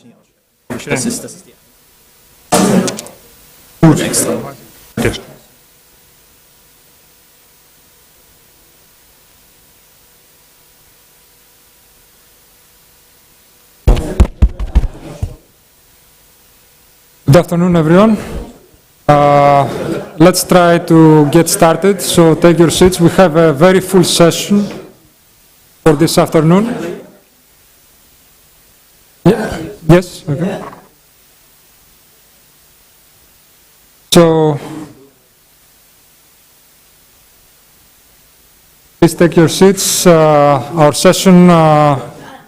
nicht ausstellen. Das ist die. Gut. Extra. Good afternoon, everyone. Let's try to get started. So take your seats. We have a very full session for this afternoon. Yeah. Yes. Okay. So please take your seats. Our session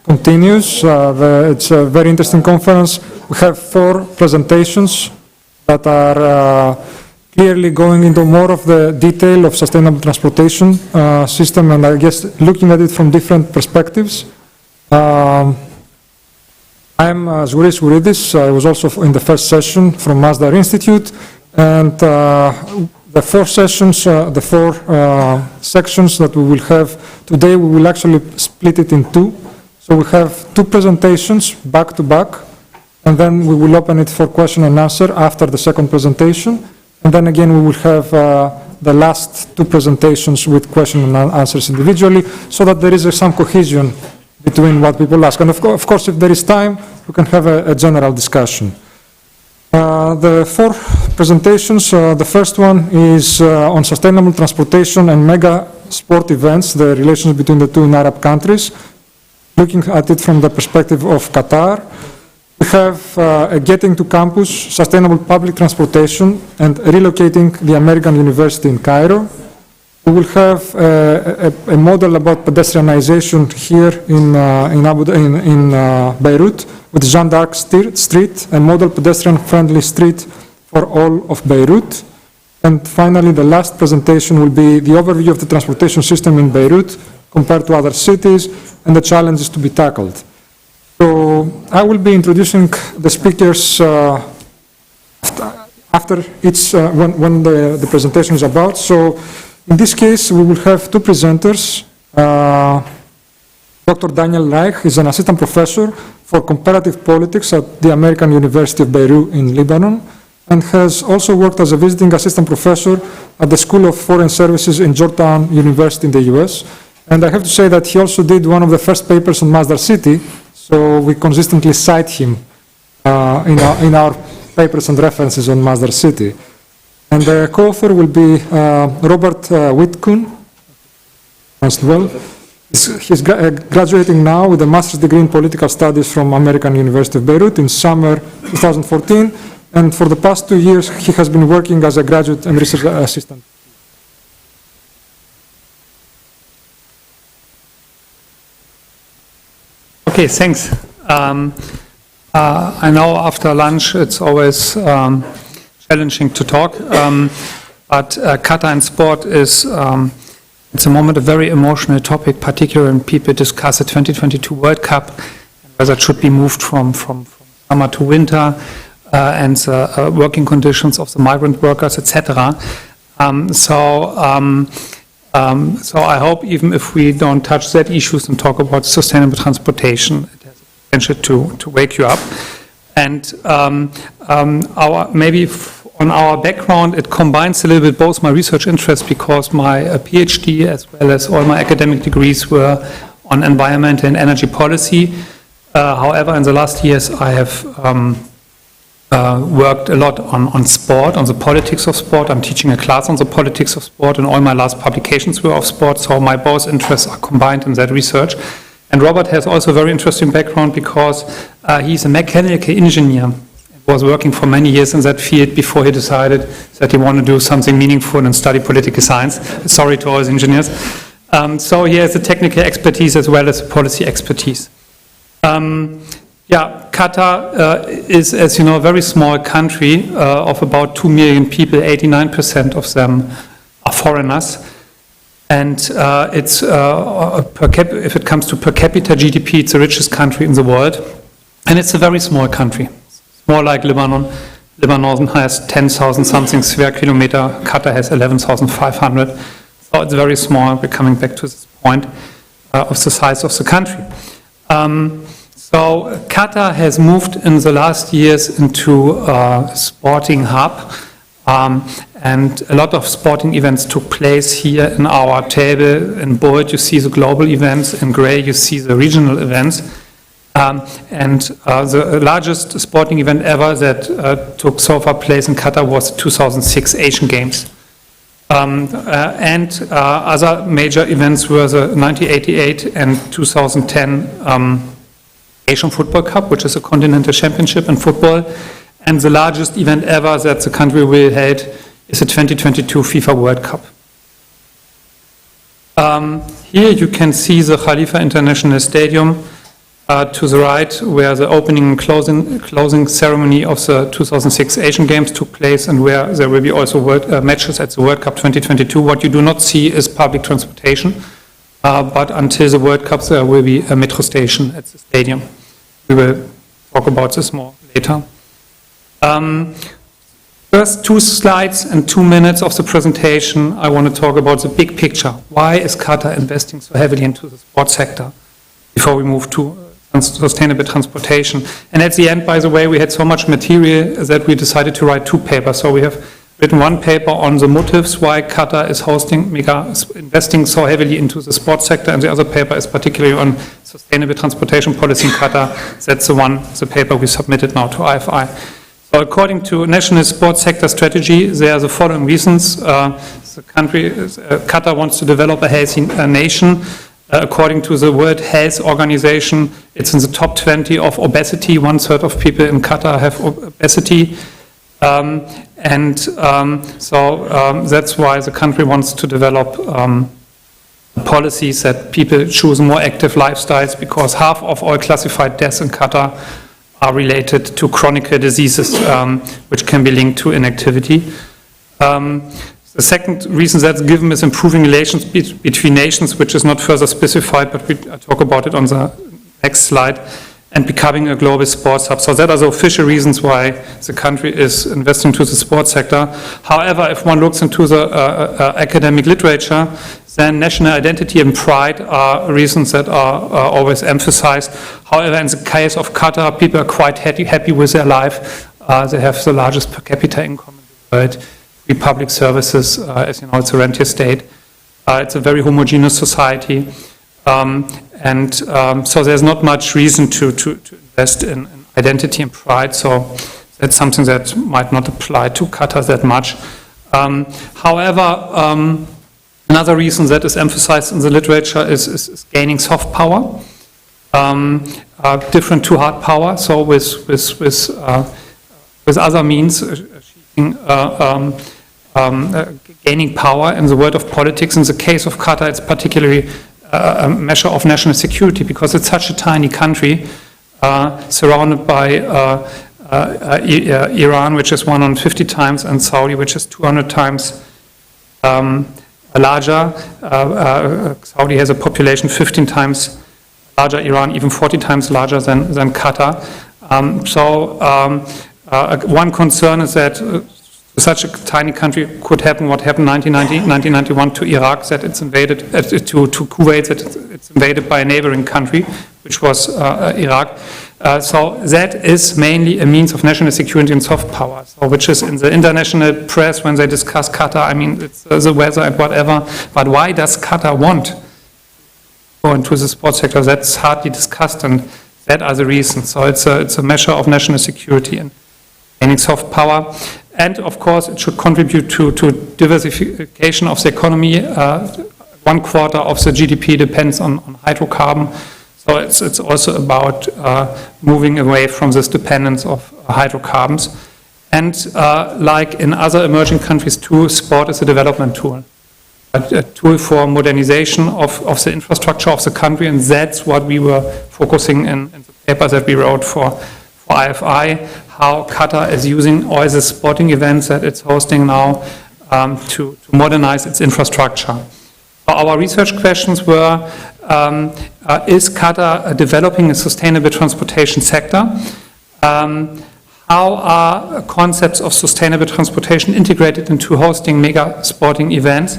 continues. It's a very interesting conference. We have 4 presentations that are clearly going into more of the detail of sustainable transportation system, and I guess looking at it from different perspectives. I'm Sgouridis. I was also in the first session from Masdar Institute, and the 4 sessions, the 4 sections that we will have today, we will actually split it in 2. So we have 2 presentations back to back, and then we will open it for question and answer after the second presentation. And then again, we will have the last 2 presentations with question and answers individually, so that there is some cohesion between what people ask. And of course, if there is time, we can have a general discussion. The 4 presentations, the first one is on sustainable transportation and mega sport events, the relations between the 2 Arab countries, looking at it from the perspective of Qatar. We have getting to campus, sustainable public transportation, and relocating the American University in Cairo. We will have a model about pedestrianization here in Beirut, with Jeanne d'Arc Street, a model pedestrian-friendly street for all of Beirut. And finally, the last presentation will be the overview of the transportation system in Beirut compared to other cities and the challenges to be tackled. So I will be introducing the speakers after each, when the presentation is about. So in this case, we will have 2 presenters. Dr. Danyel Reiche is an assistant professor for comparative politics at the American University of Beirut in Lebanon, and has also worked as a visiting assistant professor at the School of Foreign Services in Georgetown University in the US. And I have to say that he also did one of the first papers on Masdar City, so we consistently cite him in our papers and references on Masdar City. And the co-author will be Robert Whittkun. Well, he's graduating now with a master's degree in political studies from American University of Beirut in summer 2014. And for the past 2 years, he has been working as a graduate and research assistant. Okay, thanks. I know after lunch it's always challenging to talk, but Qatar and sport is, it's a moment a very emotional topic, particularly when people discuss the 2022 World Cup, whether it should be moved from summer to winter, and the working conditions of the migrant workers, etc. So I hope even if we don't touch that issues and talk about sustainable transportation, it has the potential to wake you up. And on our background, it combines a little bit both my research interests, because my PhD as well as all my academic degrees were on environmental and energy policy. However, in the last years, I have worked a lot on sport, on the politics of sport. I'm teaching a class on the politics of sport, and all my last publications were of sport, so my both interests are combined in that research. And Robert has also a very interesting background, because he's a mechanical engineer, was working for many years in that field before he decided that he wanted to do something meaningful and study political science. Sorry to all his engineers. So he has a technical expertise as well as a policy expertise. Qatar is, as you know, a very small country of about 2 million people. 89% of them are foreigners. And it's if it comes to per capita GDP, it's the richest country in the world. And it's a very small country. More like Lebanon. Lebanon has 10,000 something square kilometer. Qatar has 11,500. So it's very small. We're coming back to this point of the size of the country. So Qatar has moved in the last years into a sporting hub, and a lot of sporting events took place here in our table. In bold, you see the global events. In gray, you see the regional events. The largest sporting event ever that took so far place in Qatar was 2006 Asian Games. Other major events were the 1988 and 2010 Asian Football Cup, which is a continental championship in football. And the largest event ever that the country will hold is the 2022 FIFA World Cup. Here you can see the Khalifa International Stadium to the right, where the opening and closing ceremony of the 2006 Asian Games took place, and where there will be also matches at the World Cup 2022. What you do not see is public transportation, but until the World Cup there will be a metro station at the stadium. We will talk about this more later. First 2 slides and 2 minutes of the presentation, I want to talk about the big picture. Why is Qatar investing so heavily into the sports sector before we move to sustainable transportation? And at the end, by the way, we had so much material that we decided to write 2 papers. So we have written 1 paper on the motives why Qatar is investing so heavily into the sports sector, and the other paper is particularly on sustainable transportation policy in Qatar. That's the paper we submitted now to IFI. So according to National Sports Sector Strategy, there are the following reasons. Qatar wants to develop a healthy nation. According to the World Health Organization, it's in the top 20 of obesity. 1/3 of people in Qatar have obesity. That's why the country wants to develop policies that people choose more active lifestyles, because half of all classified deaths in Qatar are related to chronic diseases, which can be linked to inactivity. The second reason that's given is improving relations between nations, which is not further specified, but I talk about it on the next slide, and becoming a global sports hub. So that are the official reasons why the country is investing to the sports sector. However, if one looks into the academic literature, then national identity and pride are reasons that are always emphasized. However, in the case of Qatar, people are quite happy with their life. They have the largest per capita income in the world. Free public services, as you know, it's a rentier state. It's a very homogeneous society. So there's not much reason to invest in identity and pride. So that's something that might not apply to Qatar that much. However, another reason that is emphasized in the literature is gaining soft power, different to hard power. So with other means, gaining power in the world of politics. In the case of Qatar, it's particularly a measure of national security, because it's such a tiny country surrounded by Iran, which is 150 times, and Saudi, which is 200 times larger. Saudi has a population 15 times larger, Iran even 40 times larger than Qatar. One concern is that such a tiny country could happen what happened in 1991 to Iraq, that it's invaded, to Kuwait, that it's invaded by a neighboring country, which was Iraq. So that is mainly a means of national security and soft power, which is in the international press when they discuss Qatar. I mean, it's the weather and whatever, but why does Qatar want to go into the sports sector? That's hardly discussed, and that are the reasons. So it's a measure of national security and gaining soft power. And of course, it should contribute to diversification of the economy. 1/4 of the GDP depends on hydrocarbon. So it's also about moving away from this dependence of hydrocarbons. And like in other emerging countries too, sport is a development tool. A tool for modernization of the infrastructure of the country, and that's what we were focusing in the paper that we wrote for IFI, how Qatar is using all the sporting events that it's hosting now to modernize its infrastructure. So our research questions were, is Qatar developing a sustainable transportation sector? How are concepts of sustainable transportation integrated into hosting mega sporting events?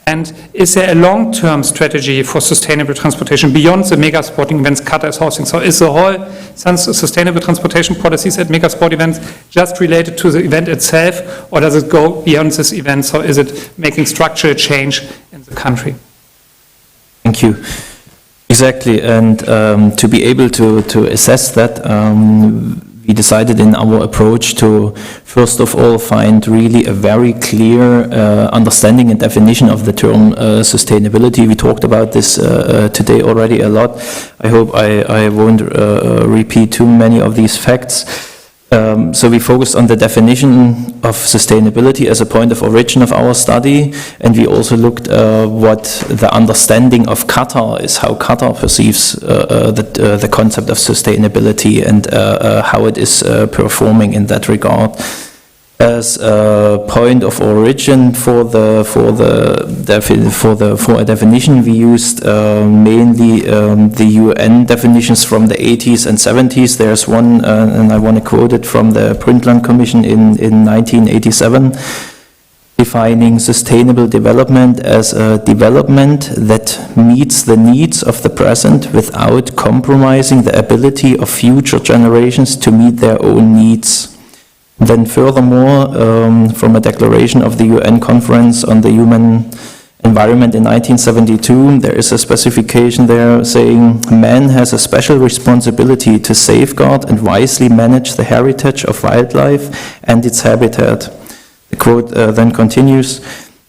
And is there a long-term strategy for sustainable transportation beyond the mega sporting events Qatar is hosting? So is the whole sustainable transportation policies at mega sport events just related to the event itself, or does it go beyond this event? So is it making structural change in the country? Thank you. Exactly, and to be able to assess that, we decided in our approach to, first of all, find really a very clear understanding and definition of the term sustainability. We talked about this today already a lot. I hope I won't repeat too many of these facts. So we focused on the definition of sustainability as a point of origin of our study, and we also looked what the understanding of Qatar is, how Qatar perceives the concept of sustainability and how it is performing in that regard. As a point of origin for a definition, we used mainly the UN definitions from the 80s and 70s. There's one, and I want to quote it from the Brundtland Commission in 1987, defining sustainable development as a development that meets the needs of the present without compromising the ability of future generations to meet their own needs. Then furthermore, from a declaration of the UN Conference on the Human Environment in 1972, there is a specification there saying, man has a special responsibility to safeguard and wisely manage the heritage of wildlife and its habitat. The quote then continues,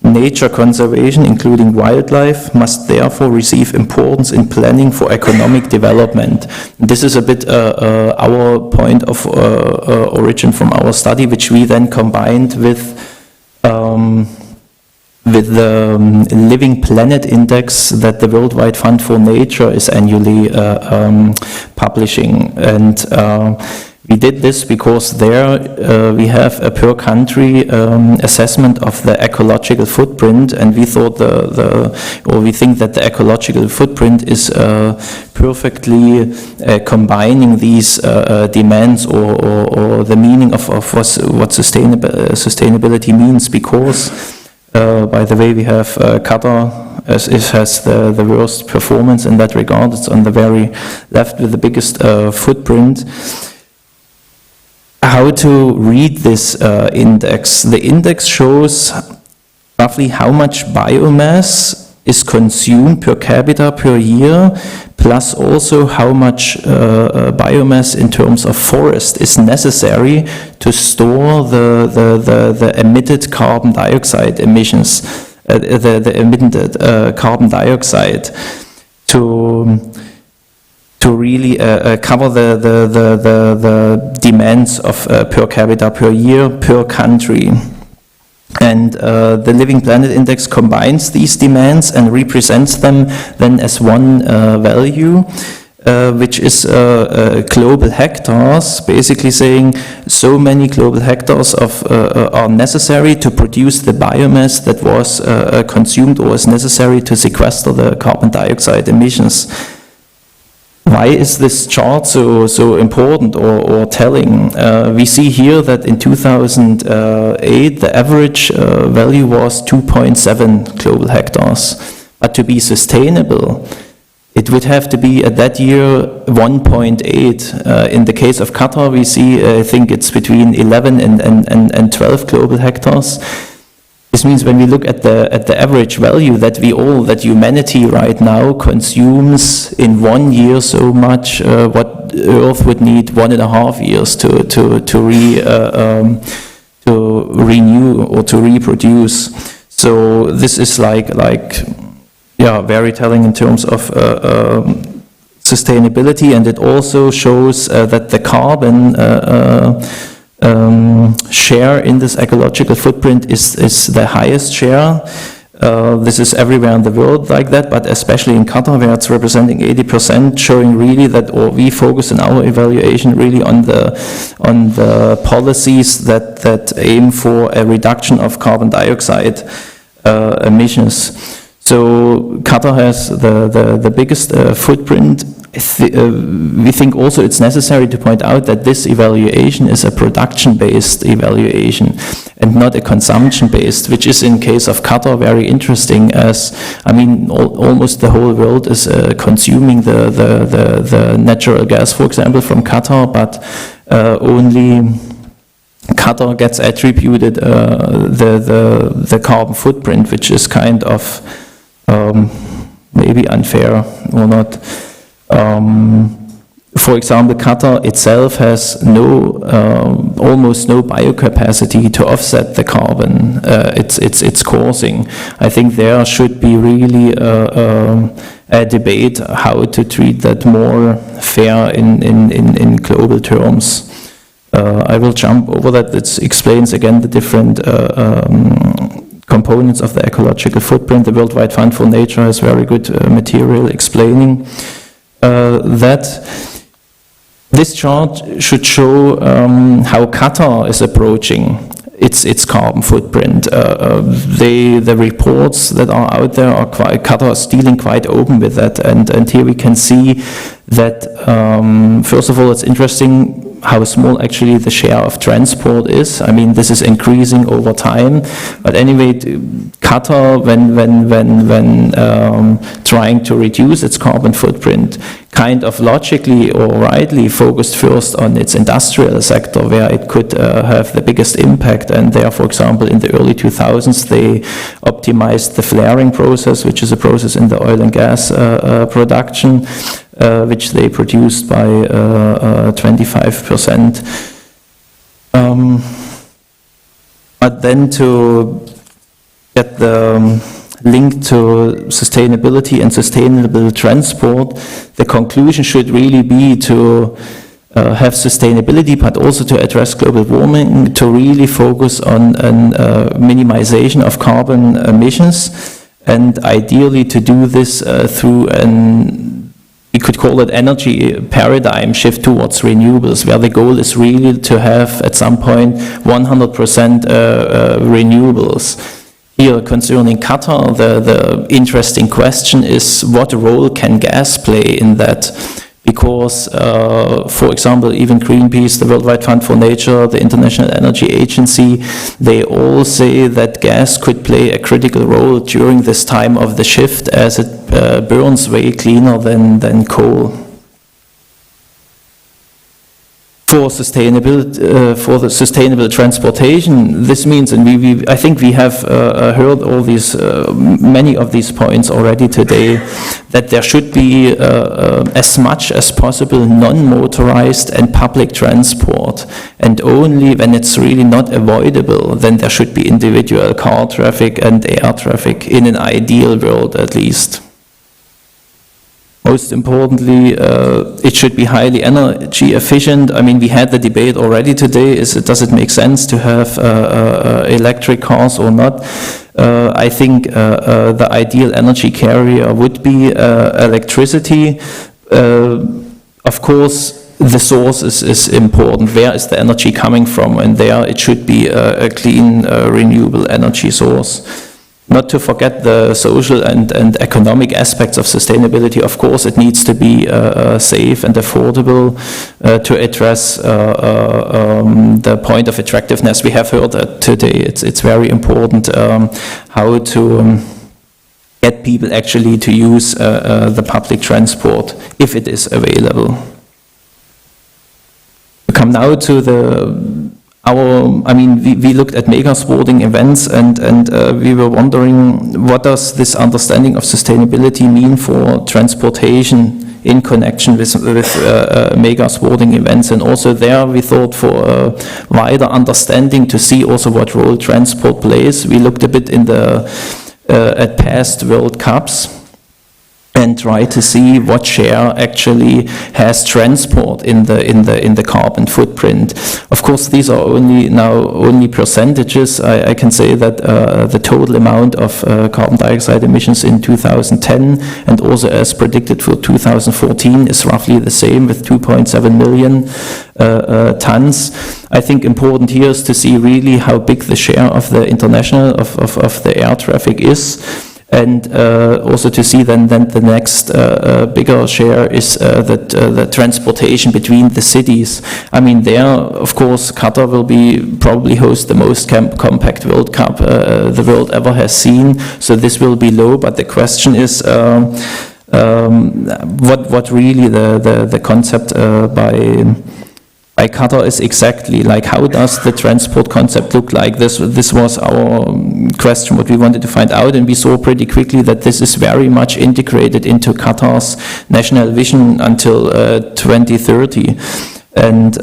nature conservation, including wildlife, must therefore receive importance in planning for economic development. This is a bit our point of origin from our study, which we then combined with the Living Planet Index that the Worldwide Fund for Nature is annually publishing. And we did this because there we have a per country assessment of the ecological footprint, and we thought we think that the ecological footprint is perfectly combining these demands or the meaning of what sustainability means, because by the way, we have Qatar, as it has the worst performance in that regard. It's on the very left with the biggest footprint. How to read this index? The index shows roughly how much biomass is consumed per capita per year, plus also how much biomass in terms of forest is necessary to store the emitted carbon dioxide emissions, the emitted carbon dioxide to really cover the demands of per capita per year per country. And the Living Planet Index combines these demands and represents them then as one value, which is global hectares, basically saying so many global hectares are necessary to produce the biomass that was consumed or is necessary to sequester the carbon dioxide emissions. Why is this chart so important or telling? We see here that in 2008 the average value was 2.7 global hectares, but to be sustainable it would have to be at that year 1.8. In the case of Qatar, we see I think it's between 11 and 12 global hectares. This means when we look at the average value that humanity right now consumes in 1 year so much, what Earth would need 1.5 years to renew or to reproduce. So this is very telling in terms of sustainability, and it also shows that the carbon share in this ecological footprint is the highest share. This is everywhere in the world like that, but especially in Qatar, where it's representing 80%, showing really that, or we focus in our evaluation really on the policies that aim for a reduction of carbon dioxide emissions. So Qatar has the biggest footprint we think also it's necessary to point out that this evaluation is a production-based evaluation and not a consumption-based, which is in case of Qatar very interesting, as I mean almost the whole world is consuming the natural gas, for example, from Qatar, but only Qatar gets attributed the carbon footprint, which is kind of maybe unfair or not. For example, Qatar itself has almost no biocapacity to offset the carbon it's causing. I think there should be really a debate how to treat that more fair in global terms. I will jump over that. It explains again the different components of the ecological footprint. The Worldwide Fund for Nature has very good material explaining that. This chart should show how Qatar is approaching its carbon footprint. The reports that are out there are Qatar is dealing quite open with that, and here we can see that first of all, it's interesting how small actually the share of transport is. I mean, this is increasing over time, but anyway, Qatar, when trying to reduce its carbon footprint, kind of logically or rightly focused first on its industrial sector, where it could have the biggest impact. And there, for example, in the early 2000s, they optimized the flaring process, which is a process in the oil and gas production, which they produced by 25%. But then to get the link to sustainability and sustainable transport, the conclusion should really be to have sustainability, but also to address global warming, to really focus on minimization of carbon emissions, and ideally to do this through we could call it energy paradigm shift towards renewables, where the goal is really to have at some point 100% renewables. Here, concerning Qatar, the interesting question is what role can gas play in that? Because, for example, even Greenpeace, the Worldwide Fund for Nature, the International Energy Agency, they all say that gas could play a critical role during this time of the shift, as it burns way cleaner than coal. For the sustainable transportation, this means, and I think we have heard all these, many of these points already today, that there should be as much as possible non-motorized and public transport, and only when it's really not avoidable, then there should be individual car traffic and air traffic, in an ideal world at least. Most importantly, it should be highly energy efficient. I mean, we had the debate already today, does it make sense to have electric cars or not? I think the ideal energy carrier would be electricity. Of course, the source is important. Where is the energy coming from? And there it should be a clean, renewable energy source. Not to forget the social and economic aspects of sustainability. Of course, it needs to be safe and affordable to address the point of attractiveness. We have heard that today. It's very important how to get people actually to use the public transport if it is available. We come now to we looked at mega sporting events, and we were wondering, what does this understanding of sustainability mean for transportation in connection with mega sporting events? And also there we thought for a wider understanding to see also what role transport plays. We looked a bit at past World Cups and try to see what share actually has transport in the carbon footprint. Of course, these are only percentages. I can say that the total amount of carbon dioxide emissions in 2010 and also as predicted for 2014 is roughly the same, with 2.7 million tons. I think important here is to see really how big the share of the international of the air traffic is. And also to see then the next bigger share is the transportation between the cities. I mean, there, of course, Qatar will probably host the most compact World Cup the world ever has seen. So this will be low, but the question is what really the concept by Qatar is exactly, like, how does the transport concept look like? This was our question, what we wanted to find out, and we saw pretty quickly that this is very much integrated into Qatar's national vision until 2030. And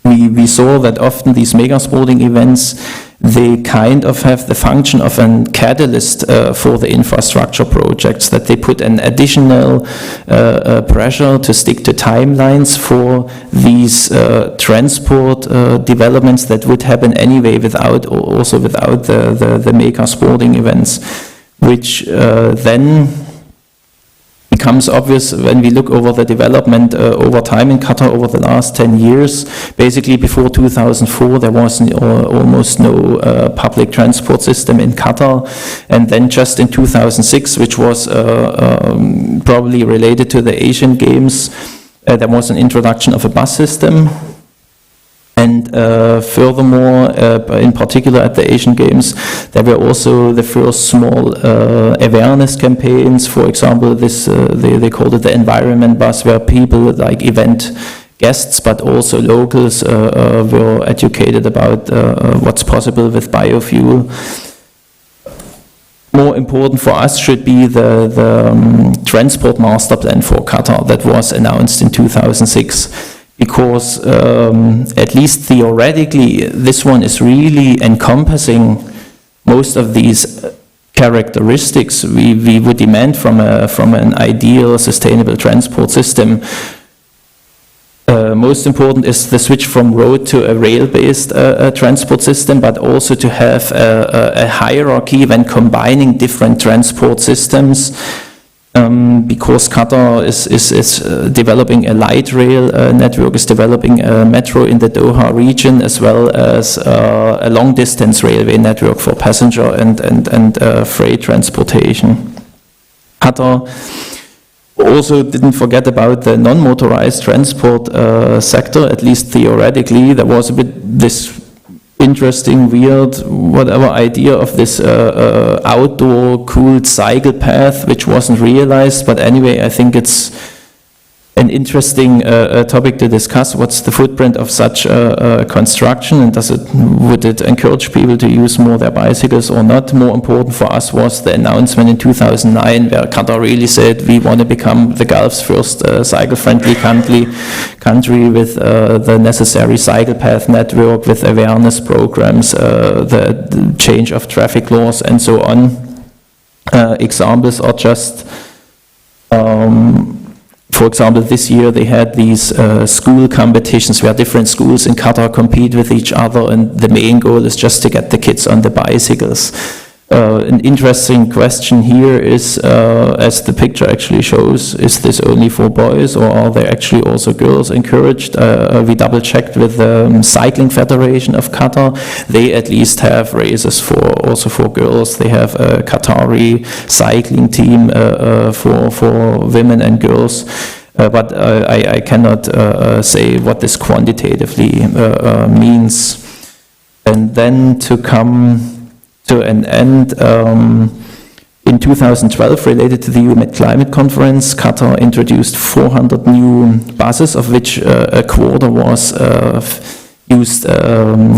we saw that often these mega sporting events, they kind of have the function of a catalyst for the infrastructure projects, that they put an additional pressure to stick to timelines for these transport developments that would happen anyway without the mega sporting events, which then becomes obvious when we look over the development over time in Qatar over the last 10 years. Basically, before 2004, there was almost no public transport system in Qatar. And then just in 2006, which was probably related to the Asian Games, there was an introduction of a bus system. And furthermore, in particular at the Asian Games, there were also the first small awareness campaigns. For example, this they called it the environment bus, where people like event guests, but also locals, were educated about what's possible with biofuel. More important for us should be the transport master plan for Qatar that was announced in 2006. Because at least theoretically, this one is really encompassing most of these characteristics we would demand from an ideal sustainable transport system. Most important is the switch from road to a rail-based transport system, but also to have a hierarchy when combining different transport systems. Because Qatar is developing a light rail network, is developing a metro in the Doha region, as well as a long-distance railway network for passenger and freight transportation. Qatar also didn't forget about the non-motorized transport sector, at least theoretically. There was a bit this interesting, weird, whatever idea of this outdoor cooled cycle path, which wasn't realized. But anyway, I think it's an interesting topic to discuss. What's the footprint of such construction, and would it encourage people to use more their bicycles or not? More important for us was the announcement in 2009, where Qatar really said we want to become the Gulf's first cycle-friendly country with the necessary cycle path network, with awareness programs, the change of traffic laws, and so on. Examples are just for example, this year they had these school competitions where different schools in Qatar compete with each other, and the main goal is just to get the kids on the bicycles. An interesting question here is, as the picture actually shows, is this only for boys, or are there actually also girls encouraged? We double-checked with the Cycling Federation of Qatar. They at least have races also for girls. They have a Qatari cycling team for women and girls. But I cannot say what this quantitatively means. And then to come to an end, in 2012, related to the UN Climate Conference, Qatar introduced 400 new buses, of which a quarter was used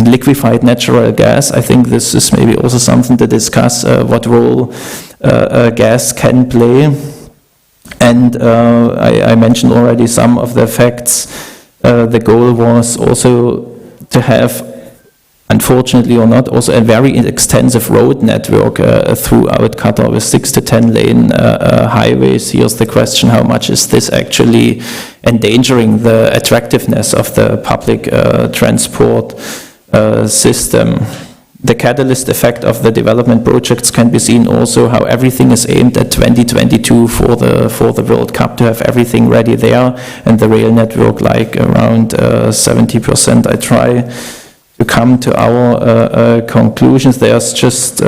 liquefied natural gas. I think this is maybe also something to discuss, what role gas can play. And I mentioned already some of the facts. The goal was also to have, unfortunately or not, also a very extensive road network throughout Qatar with 6 to 10 lane highways. Here's the question: how much is this actually endangering the attractiveness of the public transport system? The catalyst effect of the development projects can be seen also how everything is aimed at 2022 for the World Cup, to have everything ready there, and the rail network like around 70%. I try to come to our conclusions. There's just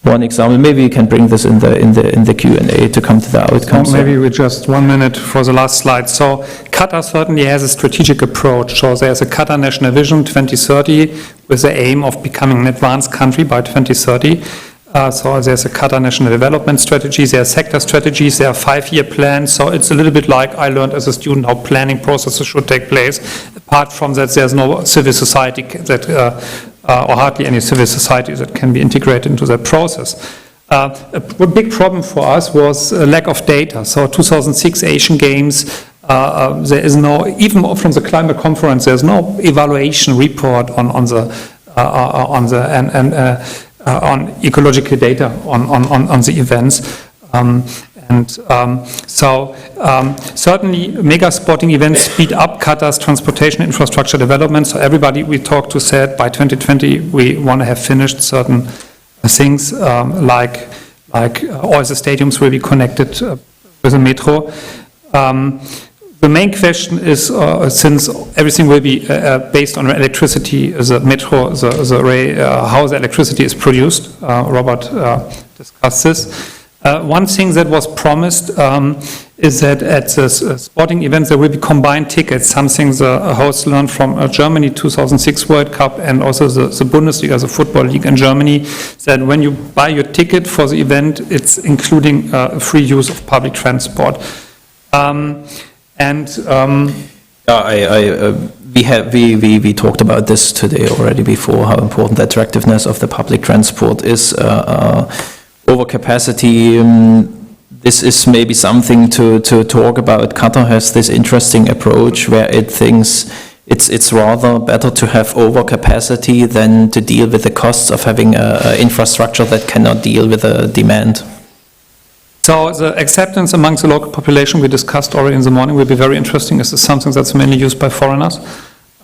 one example. Maybe you can bring this in the Q&A to come to the outcomes. So maybe we just 1 minute for the last slide. So Qatar certainly has a strategic approach. So there's a Qatar National Vision 2030 with the aim of becoming an advanced country by 2030. So there's a Qatar National Development Strategy, there are sector strategies, there are 5-year plans. So it's a little bit like I learned as a student how planning processes should take place. Apart from that, there's no civil society that or hardly any civil society that can be integrated into that process. A big problem for us was lack of data. So 2006 Asian Games, there is no, even from the climate conference, there's no evaluation report on ecological data on the events. Certainly mega sporting events speed up Qatar's transportation infrastructure development. So everybody we talked to said by 2020 we want to have finished certain things like all the stadiums will be connected with a metro. The main question is, since everything will be based on electricity, the metro, how the electricity is produced. Robert discussed this. One thing that was promised is that at the sporting events there will be combined tickets, something the hosts learned from Germany 2006 World Cup and also the Bundesliga, the football league in Germany, that when you buy your ticket for the event, it's including free use of public transport. We talked about this today already before, how important the attractiveness of the public transport is. Overcapacity, this is maybe something to talk about. Qatar has this interesting approach where it thinks it's rather better to have overcapacity than to deal with the costs of having an infrastructure that cannot deal with the demand. So the acceptance amongst the local population we discussed already in the morning will be very interesting. This is something that's mainly used by foreigners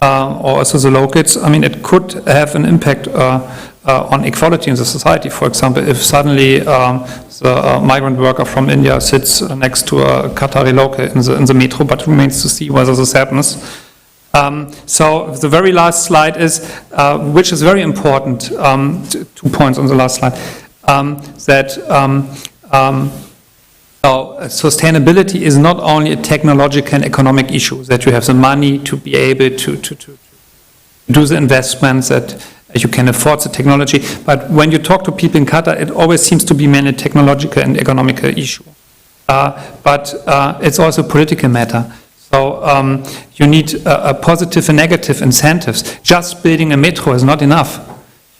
or also the locals. I mean, it could have an impact on equality in the society. For example, if suddenly the migrant worker from India sits next to a Qatari local in the metro, but remains to see whether this happens. So the very last slide is, which is very important, 2 points on the last slide, sustainability is not only a technological and economic issue, that you have the money to be able to do the investments, that you can afford the technology. But when you talk to people in Qatar, it always seems to be mainly a technological and economical issue. But it's also a political matter. So you need a positive and negative incentives. Just building a metro is not enough.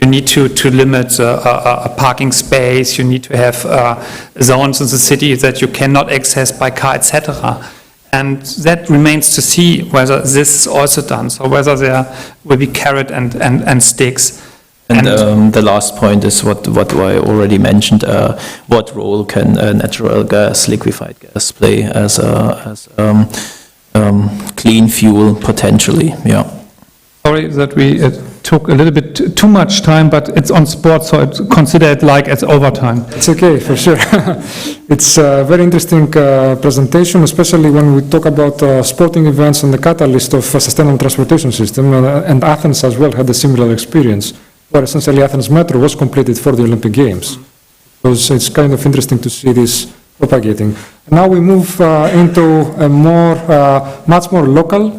You need to limit a parking space. You need to have zones in the city that you cannot access by car, etc. And that remains to see whether this is also done. So whether there will be carrot and sticks. And the last point is what I already mentioned. What role can natural gas, liquefied gas, play as clean fuel potentially? Yeah. Sorry that we took a little bit too much time, but it's on sports, so it's considered like it's overtime. It's okay, for sure. It's a very interesting presentation, especially when we talk about sporting events and the catalyst of a sustainable transportation system. And Athens as well had a similar experience, where essentially Athens Metro was completed for the Olympic Games. So it's kind of interesting to see this propagating. Now we move into a much more local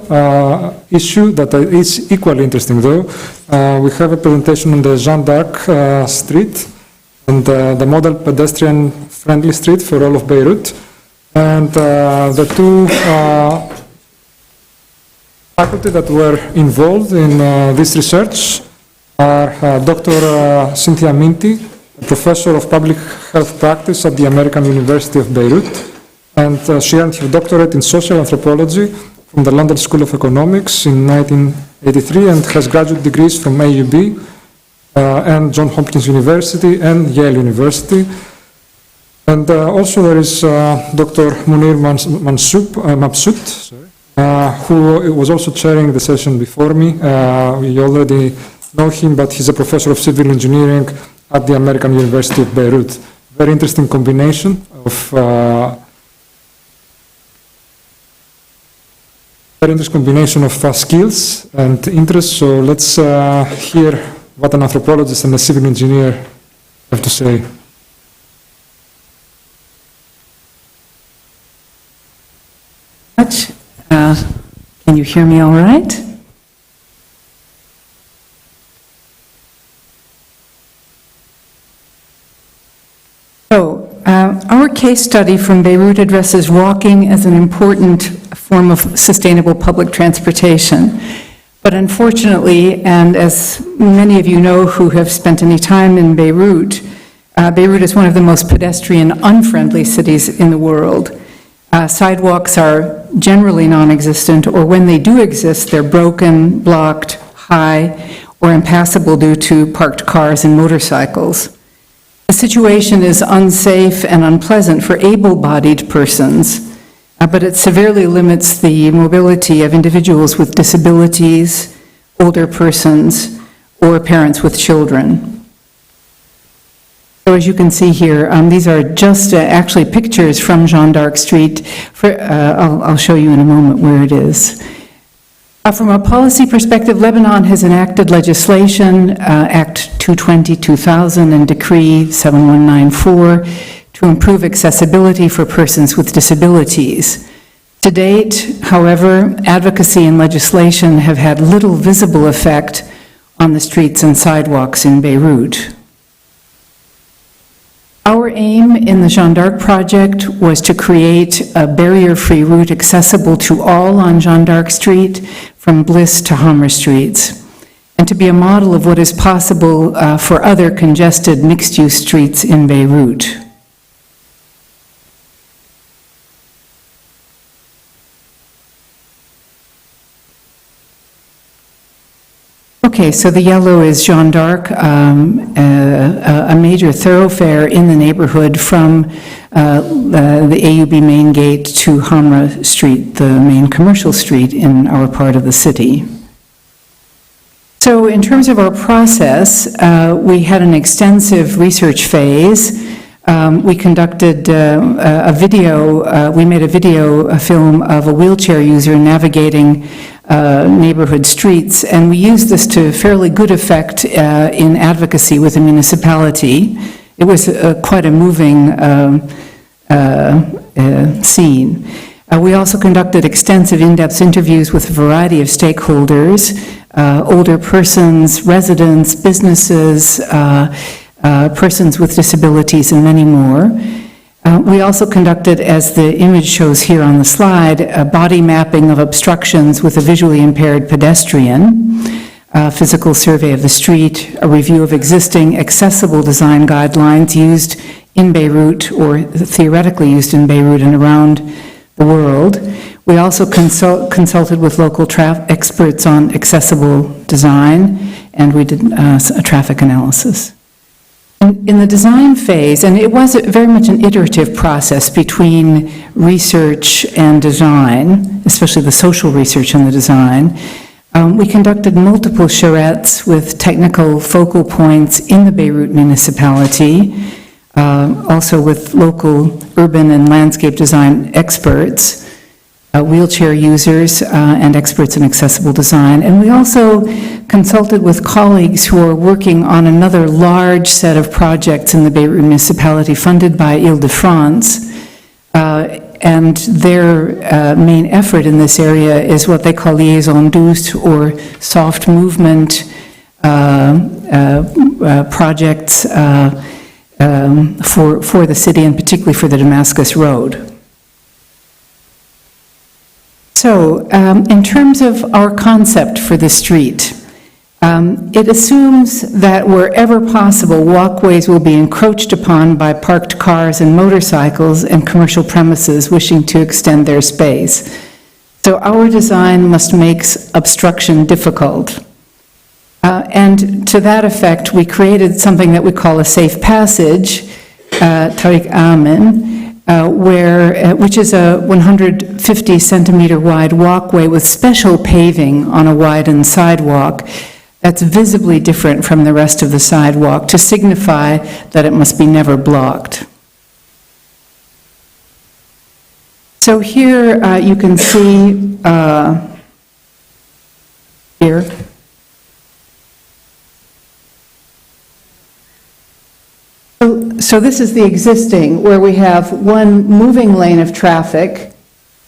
issue that is equally interesting though. We have a presentation on the Jeanne d'Arc street and the model pedestrian friendly street for all of Beirut. And the two faculty that were involved in this research are Dr. Cynthia Myntti, professor of public health practice at the American University of Beirut, and she earned her doctorate in social anthropology from the London School of Economics in 1983 and has graduate degrees from AUB and Johns Hopkins University and Yale University. And also there is Dr. Mounir Mabsout, who was also chairing the session before me. We already know him, but he's a professor of civil engineering at the American University of Beirut. Very interesting combination of skills and interests. So let's hear what an anthropologist and a civil engineer have to say. Much. Can you hear me all right? So, our case study from Beirut addresses walking as an important form of sustainable public transportation. But unfortunately, and as many of you know who have spent any time in Beirut, Beirut is one of the most pedestrian unfriendly cities in the world. Sidewalks are generally non-existent, or when they do exist, they're broken, blocked, high, or impassable due to parked cars and motorcycles. The situation is unsafe and unpleasant for able-bodied persons, but it severely limits the mobility of individuals with disabilities, older persons, or parents with children. So as you can see here, these are just actually pictures from Jeanne d'Arc Street. I'll show you in a moment where it is. From a policy perspective, Lebanon has enacted legislation, Act 220-2000 and Decree 7194, to improve accessibility for persons with disabilities. To date, however, advocacy and legislation have had little visible effect on the streets and sidewalks in Beirut. Our aim in the Jeanne d'Arc project was to create a barrier-free route accessible to all on Jeanne d'Arc Street, from Bliss to Hamra streets, and to be a model of what is possible for other congested mixed-use streets in Beirut. Okay, so the yellow is Jeanne d'Arc, a major thoroughfare in the neighborhood from the AUB main gate to Hamra Street, the main commercial street in our part of the city. So in terms of our process, we had an extensive research phase. We conducted we made a video film of a wheelchair user navigating neighborhood streets, and we used this to fairly good effect in advocacy with the municipality. It was quite a moving scene. We also conducted extensive in-depth interviews with a variety of stakeholders, older persons, residents, businesses, persons with disabilities, and many more. We also conducted, as the image shows here on the slide, a body mapping of obstructions with a visually impaired pedestrian, a physical survey of the street, a review of existing accessible design guidelines used in Beirut, or theoretically used in Beirut and around the world. We also consulted with local experts on accessible design, and we did a traffic analysis. In the design phase, and it was very much an iterative process between research and design, especially the social research and the design, we conducted multiple charrettes with technical focal points in the Beirut municipality, also with local urban and landscape design experts, wheelchair users, and experts in accessible design. And we also consulted with colleagues who are working on another large set of projects in the Beirut municipality funded by Île-de-France. And their main effort in this area is what they call liaison douce, or soft movement projects for the city, and particularly for the Damascus Road. So, in terms of our concept for the street, it assumes that wherever possible, walkways will be encroached upon by parked cars and motorcycles and commercial premises wishing to extend their space. So our design must make obstruction difficult. And to that effect, we created something that we call a safe passage, Tariq Amin, which is a 150 centimeter wide walkway with special paving on a widened sidewalk that's visibly different from the rest of the sidewalk to signify that it must be never blocked. So here you can see here. So this is the existing, where we have one moving lane of traffic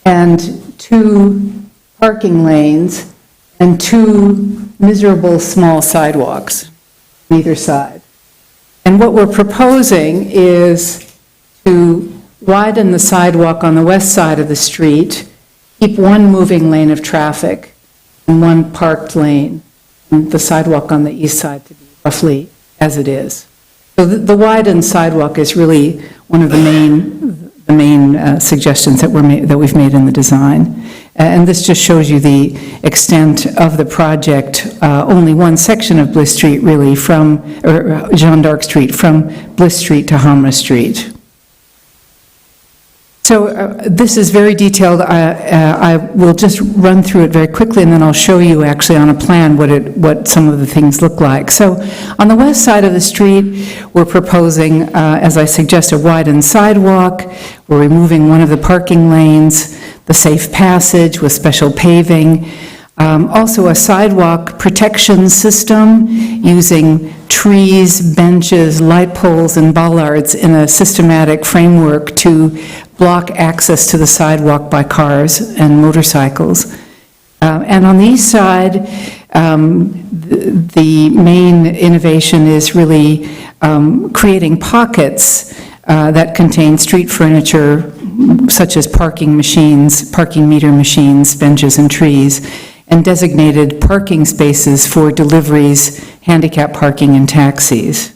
and 2 parking lanes and 2 miserable small sidewalks on either side. And what we're proposing is to widen the sidewalk on the west side of the street, keep one moving lane of traffic and one parked lane, and the sidewalk on the east side to be roughly as it is. So the widened sidewalk is really one of the main suggestions that we've made in the design. And this just shows you the extent of the project. Only one section of Bliss Street really or Jeanne d'Arc Street, from Bliss Street to Hamra Street. So this is very detailed. I will just run through it very quickly, and then I'll show you actually on a plan what some of the things look like. So on the west side of the street, we're proposing, as I suggest, a widened sidewalk. We're removing one of the parking lanes, the safe passage with special paving. Also a sidewalk protection system using trees, benches, light poles, and bollards in a systematic framework to block access to the sidewalk by cars and motorcycles. And on the east side, the main innovation is really creating pockets that contain street furniture, such as parking machines, parking meter machines, benches, and trees, and designated parking spaces for deliveries, handicap parking, and taxis.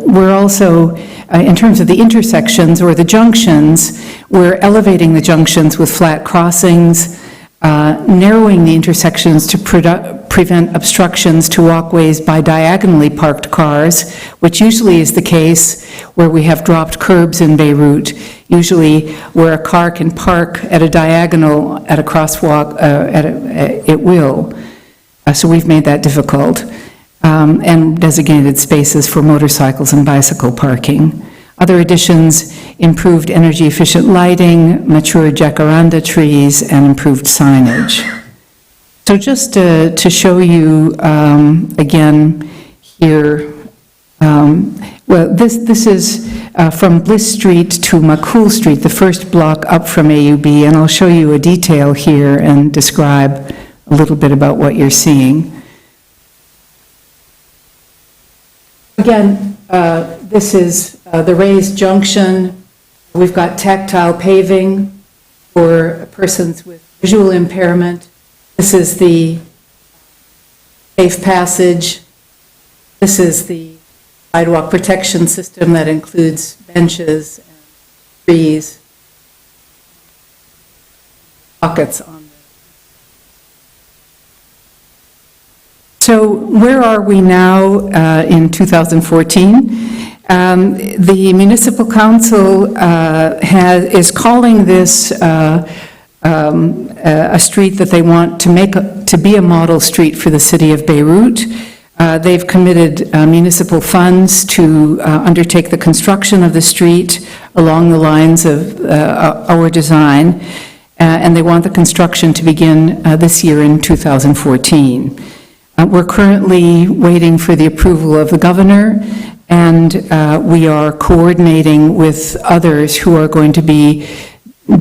We're also, in terms of the intersections or the junctions, we're elevating the junctions with flat crossings, narrowing the intersections to prevent obstructions to walkways by diagonally parked cars, which usually is the case where we have dropped curbs in Beirut, usually where a car can park at a diagonal at a crosswalk, it will. So we've made that difficult. And designated spaces for motorcycles and bicycle parking. Other additions, improved energy-efficient lighting, mature jacaranda trees, and improved signage. So just to show you again here, well, this is from Bliss Street to Makul Street, the first block up from AUB, and I'll show you a detail here and describe a little bit about what you're seeing. Again, this is the raised junction. We've got tactile paving for persons with visual impairment. This is the safe passage. This is the sidewalk protection system that includes benches and trees, pockets on. So where are we now in 2014? The Municipal Council is calling this a street that they want to make to be a model street for the city of Beirut. They've committed municipal funds to undertake the construction of the street along the lines of our design, and they want the construction to begin this year in 2014. We're currently waiting for the approval of the governor, and we are coordinating with others who are going to be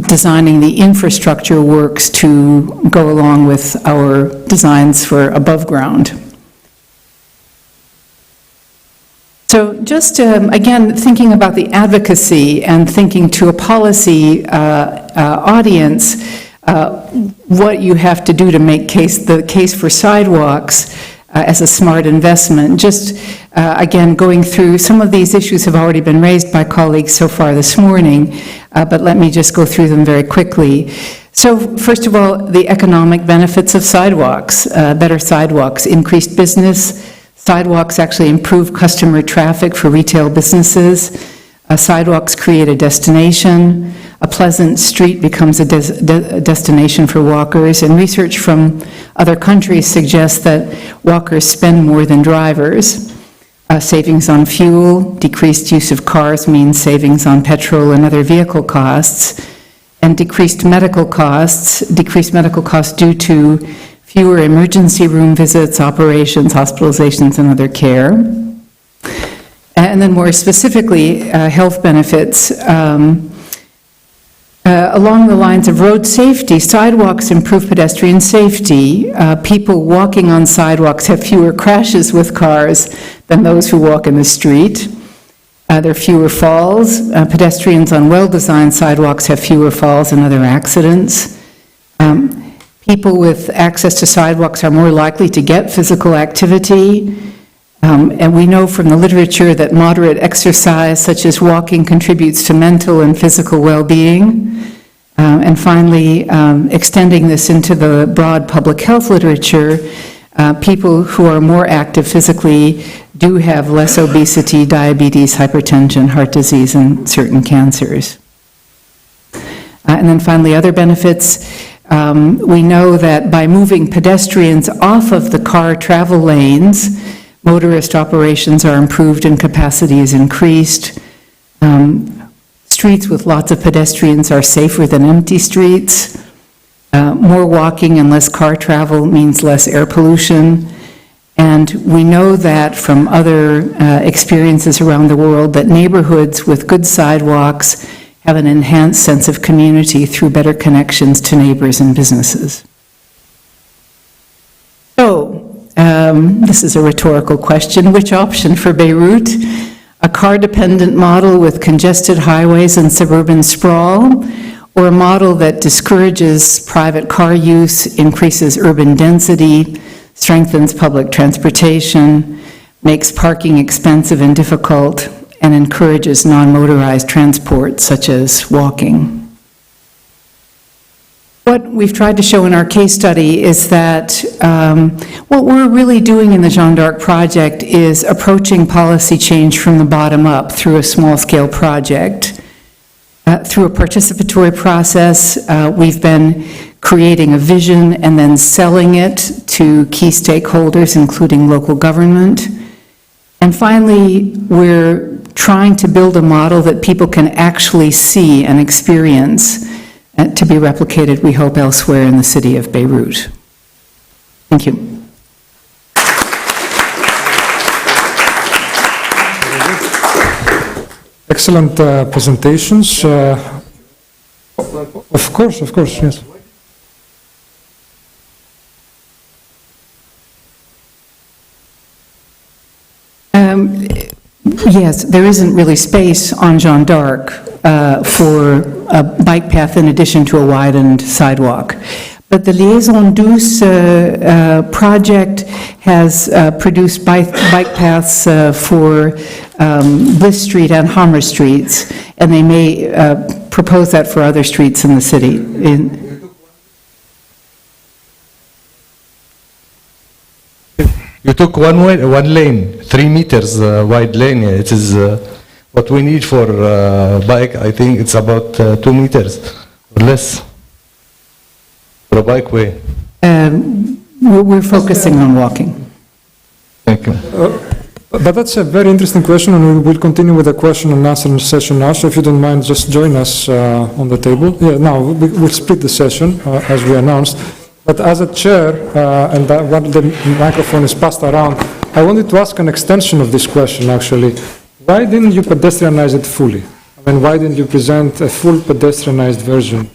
designing the infrastructure works to go along with our designs for above ground. So just, again, thinking about the advocacy and thinking to a policy audience, what you have to do to make the case for sidewalks as a smart investment. Just, again, going through, some of these issues have already been raised by colleagues so far this morning, but let me just go through them very quickly. So, first of all, the economic benefits of sidewalks, better sidewalks, increased business. Sidewalks actually improve customer traffic for retail businesses. Sidewalks create a destination. A pleasant street becomes a destination for walkers, and research from other countries suggests that walkers spend more than drivers. Savings on fuel, decreased use of cars means savings on petrol and other vehicle costs, and decreased medical costs due to fewer emergency room visits, operations, hospitalizations, and other care. And then more specifically, health benefits. Along the lines of road safety, sidewalks improve pedestrian safety. People walking on sidewalks have fewer crashes with cars than those who walk in the street. There are fewer falls. Pedestrians on well-designed sidewalks have fewer falls and other accidents. People with access to sidewalks are more likely to get physical activity. And we know from the literature that moderate exercise, such as walking, contributes to mental and physical well-being. And finally, extending this into the broad public health literature, people who are more active physically do have less obesity, diabetes, hypertension, heart disease, and certain cancers. And then finally, other benefits. We know that by moving pedestrians off of the car travel lanes, motorist operations are improved and capacity is increased. Streets with lots of pedestrians are safer than empty streets. More walking and less car travel means less air pollution. And we know that from other experiences around the world that neighborhoods with good sidewalks have an enhanced sense of community through better connections to neighbors and businesses. So, this is a rhetorical question. Which option for Beirut? A car-dependent model with congested highways and suburban sprawl, or a model that discourages private car use, increases urban density, strengthens public transportation, makes parking expensive and difficult, and encourages non-motorized transport, such as walking? What we've tried to show in our case study is that what we're really doing in the Jeanne d'Arc project is approaching policy change from the bottom up through a small-scale project. Through a participatory process, we've been creating a vision and then selling it to key stakeholders, including local government. And finally, we're trying to build a model that people can actually see and experience, to be replicated, we hope, elsewhere in the city of Beirut. Thank you. Excellent presentations. Of course, yes. Yes, there isn't really space on Jeanne d'Arc for a bike path in addition to a widened sidewalk. But the Liaison Douce project has produced bike paths for Bliss Street and Hammer Streets, and they may propose that for other streets in the city. You took one lane, 3 meters wide lane. It is what we need for bike. I think it's about 2 meters or less for a bikeway. We're focusing on walking. Thank you. But that's a very interesting question, and we will continue with the question and answer session now. So if you don't mind, just join us on the table. Yeah, now we'll split the session as we announced. But as a chair, and when the microphone is passed around, I wanted to ask an extension of this question, actually. Why didn't you pedestrianize it fully? I mean, why didn't you present a full pedestrianized version?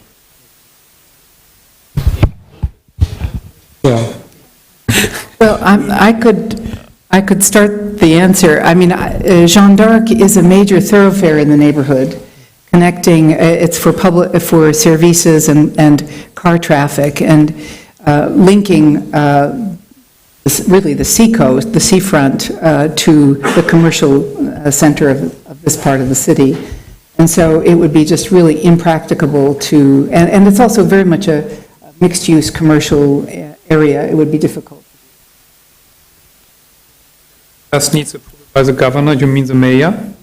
Yeah. Well, I could start the answer. I mean, Jeanne d'Arc is a major thoroughfare in the neighborhood, connecting. It's for services and car traffic, and linking really the seacoast, the seafront, to the commercial center of this part of the city. And so it would be just really impracticable to, and it's also very much a mixed-use commercial area. It would be difficult. This needs approval by the governor. You mean the mayor?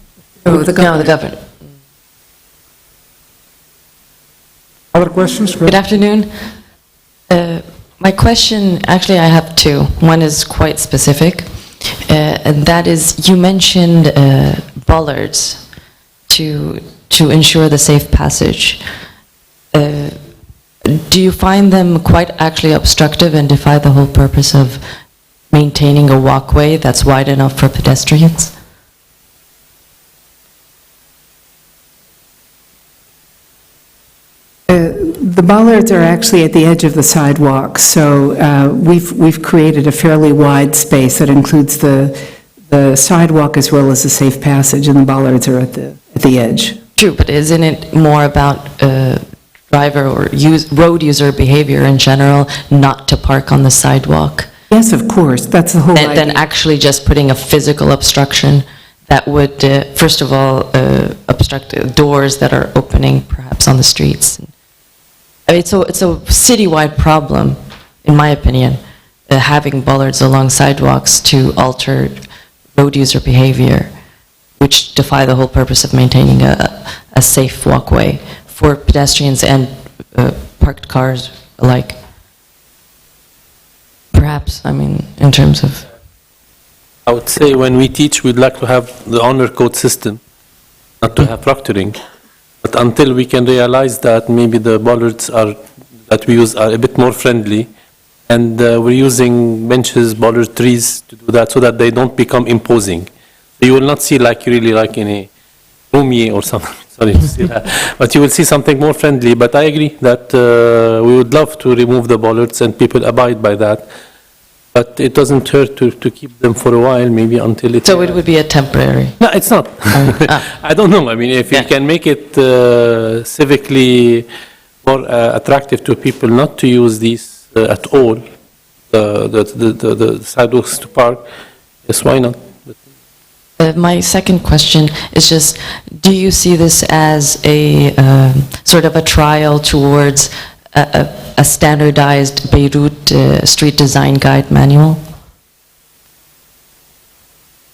Oh, the governor. No, the governor. Other questions? Good afternoon. My question, actually I have two. One is quite specific, and that is, you mentioned bollards to ensure the safe passage. do you find them quite actually obstructive and defy the whole purpose of maintaining a walkway that's wide enough for pedestrians? The bollards are actually at the edge of the sidewalk, so we've created a fairly wide space that includes the sidewalk as well as a safe passage, and the bollards are at the edge. True, but isn't it more about driver or road user behavior in general, not to park on the sidewalk? Yes, of course, that's the whole idea. Than actually just putting a physical obstruction that would, first of all, obstruct doors that are opening perhaps on the streets. I mean, it's a citywide problem, in my opinion, having bollards along sidewalks to alter road user behavior, which defy the whole purpose of maintaining a safe walkway for pedestrians and parked cars alike. Perhaps, I mean, in terms of... I would say when we teach, we'd like to have the honor code system, not to have proctoring. But until we can realize that maybe the bollards that we use are a bit more friendly, and we're using benches, bollard trees to do that so that they don't become imposing. So you will not see like really like in a Rumi or something, sorry to say that, but you will see something more friendly. But I agree that we would love to remove the bollards and people abide by that. But it doesn't hurt to keep them for a while, maybe until it's... So it would be a temporary? No, it's not. I don't know. I mean, if you can make it civically more attractive to people not to use these at all, the sidewalks to park, yes, why not? My second question is just, do you see this as a sort of a trial towards a standardized Beirut street design guide manual?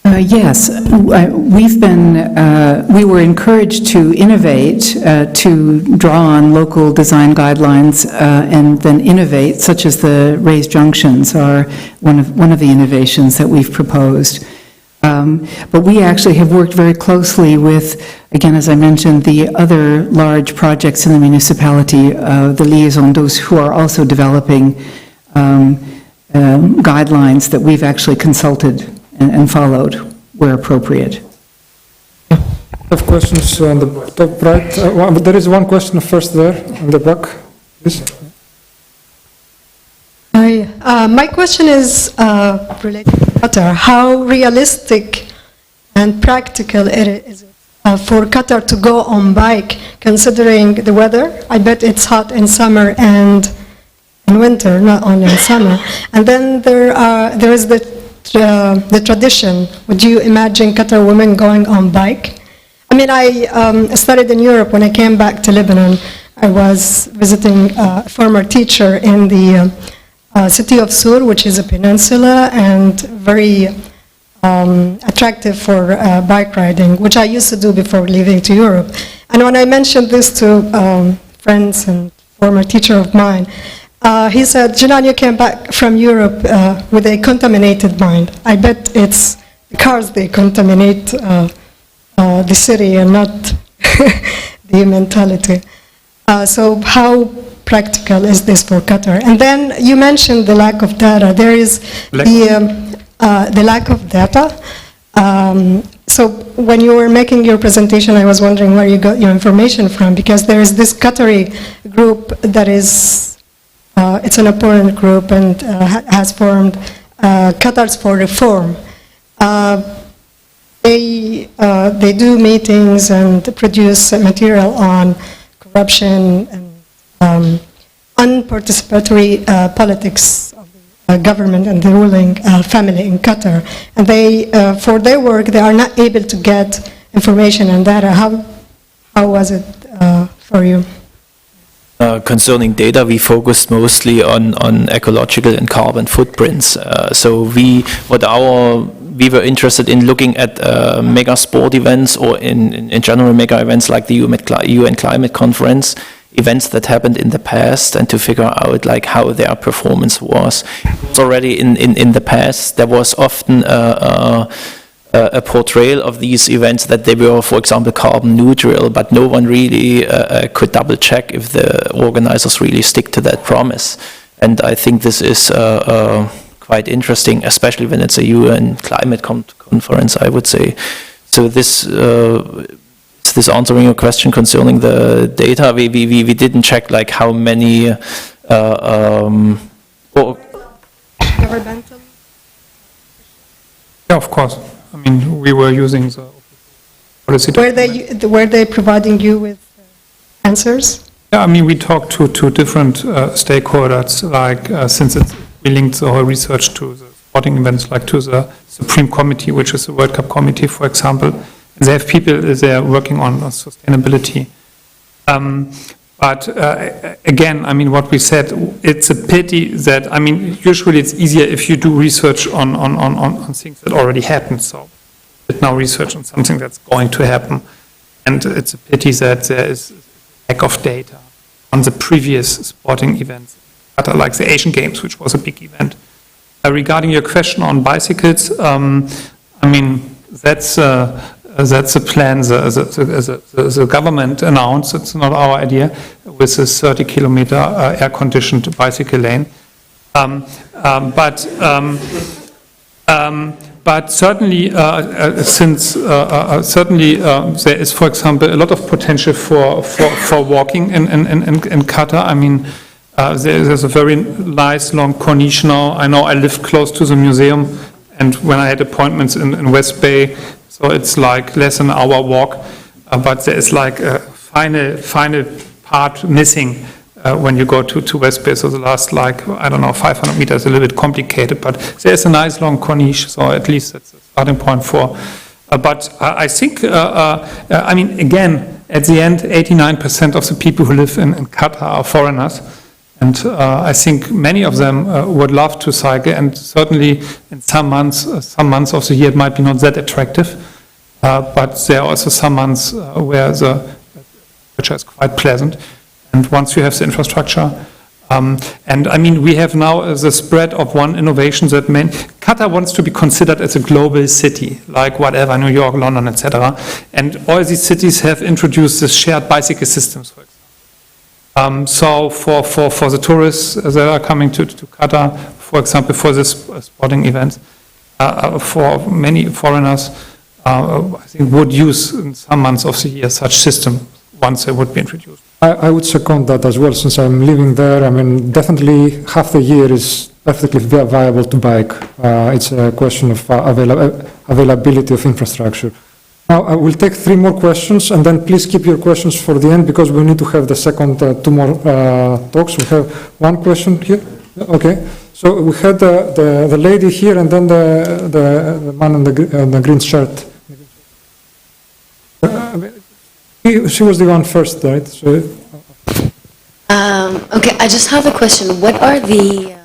Yes, we were encouraged to innovate, to draw on local design guidelines and then innovate, such as the raised junctions are one of the innovations that we've proposed. But we actually have worked very closely with, again, as I mentioned, the other large projects in the municipality, the liaison, those who are also developing guidelines that we've actually consulted and followed where appropriate. I have questions on the top right. There is one question first there, in the back. Please. Hi. My question is related to Qatar. How realistic and practical is it for Qatar to go on bike, considering the weather? I bet it's hot in summer and in winter, not only in summer. And then there is the tradition. Would you imagine Qatar women going on bike? I mean, I studied in Europe. When I came back to Lebanon, I was visiting a former teacher in the city of Sur, which is a peninsula and very attractive for bike riding, which I used to do before leaving to Europe. And when I mentioned this to friends and former teacher of mine, he said, Jeanne, you came back from Europe with a contaminated mind. I bet it's the cars, they contaminate the city and not the mentality. So how practical is this for Qatar? And then you mentioned the lack of data. There is the lack of data. So when you were making your presentation, I was wondering where you got your information from, because there is this Qatari group that is, it's an opponent group and has formed Qatars for Reform. They do meetings and produce material on corruption and unparticipatory politics of the government and the ruling family in Qatar. And they, for their work, they are not able to get information and data. How was it for you? Concerning data, we focused mostly on ecological and carbon footprints. So we were interested in looking at mega sport events, or in general mega events like the UN Climate Conference, events that happened in the past, and to figure out like how their performance was. Already in the past, there was often a portrayal of these events that they were, for example, carbon neutral, but no one really could double check if the organizers really stick to that promise. And I think this is quite interesting, especially when it's a UN climate conference, I would say. So this is this answering your question concerning the data. We didn't check like how many Governmental? Yeah, of course. I mean, we were using the policy. Were they providing you with answers? Yeah, I mean, we talked to different stakeholders, like since we linked the whole research to the sporting events, like to the Supreme Committee, which is the World Cup Committee, for example. And they have people there working on sustainability. But again, I mean, what we said, it's a pity that, I mean, usually it's easier if you do research on things that already happened. So but now research on something that's going to happen. And it's a pity that there is lack of data on the previous sporting events, like the Asian Games, which was a big event. Regarding your question on bicycles, I mean, that's a plan the government announced. It's not our idea, with a 30-kilometer air-conditioned bicycle lane. But certainly, since there is, for example, a lot of potential for walking in Qatar. I mean, there's a very nice long corniche now. I know I live close to the museum, and when I had appointments in West Bay, so it's like less than an hour walk, but there is like a final part missing when you go to West Bay. So the last, like, I don't know, 500 meters is a little bit complicated, but there's a nice long corniche, so at least that's a starting point for. But I think, I mean, again, at the end, 89% of the people who live in Qatar are foreigners. And I think many of them would love to cycle, and certainly in some months of the year it might be not that attractive. But there are also some months where the temperature is quite pleasant. And once you have the infrastructure, and I mean, we have now the spread of one innovation that Qatar wants to be considered as a global city, like whatever, New York, London, etc. And all these cities have introduced this shared bicycle systems, for example. So for the tourists that are coming to Qatar, for example, for this sporting events, for many foreigners, I think would use in some months of the year such system once they would be introduced. I would second that as well, since I'm living there. I mean, definitely half the year is perfectly viable to bike. It's a question of availability of infrastructure. Now, I will take 3 more questions, and then please keep your questions for the end, because we need to have the second 2 more talks. We have 1 question here. Okay. So we had the lady here, and then the man in the green shirt. She was the one first, right? So, okay, I just have a question. What are the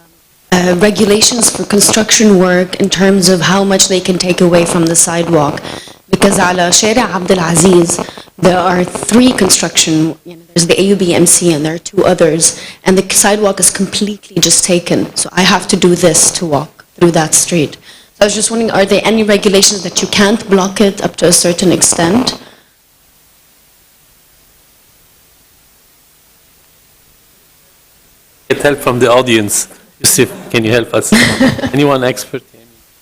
regulations for construction work in terms of how much they can take away from the sidewalk? Because على شارع عبد العزيز, there are 3 construction, there's the AUBMC and there are 2 others, and the sidewalk is completely just taken. So I have to do this to walk through that street. So I was just wondering, are there any regulations that you can't block it up to a certain extent? Get help from the audience. Yusuf, can you help us? Anyone expert?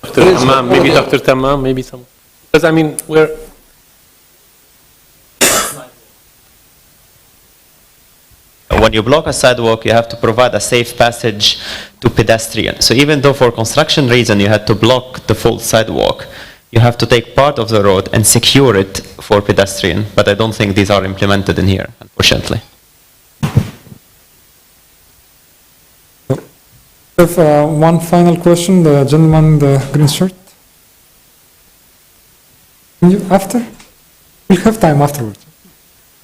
Dr. Tamam, maybe Dr. Tamam, maybe someone. Because I mean, when you block a sidewalk, you have to provide a safe passage to pedestrians. So even though for construction reason you had to block the full sidewalk, you have to take part of the road and secure it for pedestrian. But I don't think these are implemented in here, unfortunately. We have 1 final question, the gentleman in the green shirt. After? We'll have time afterwards.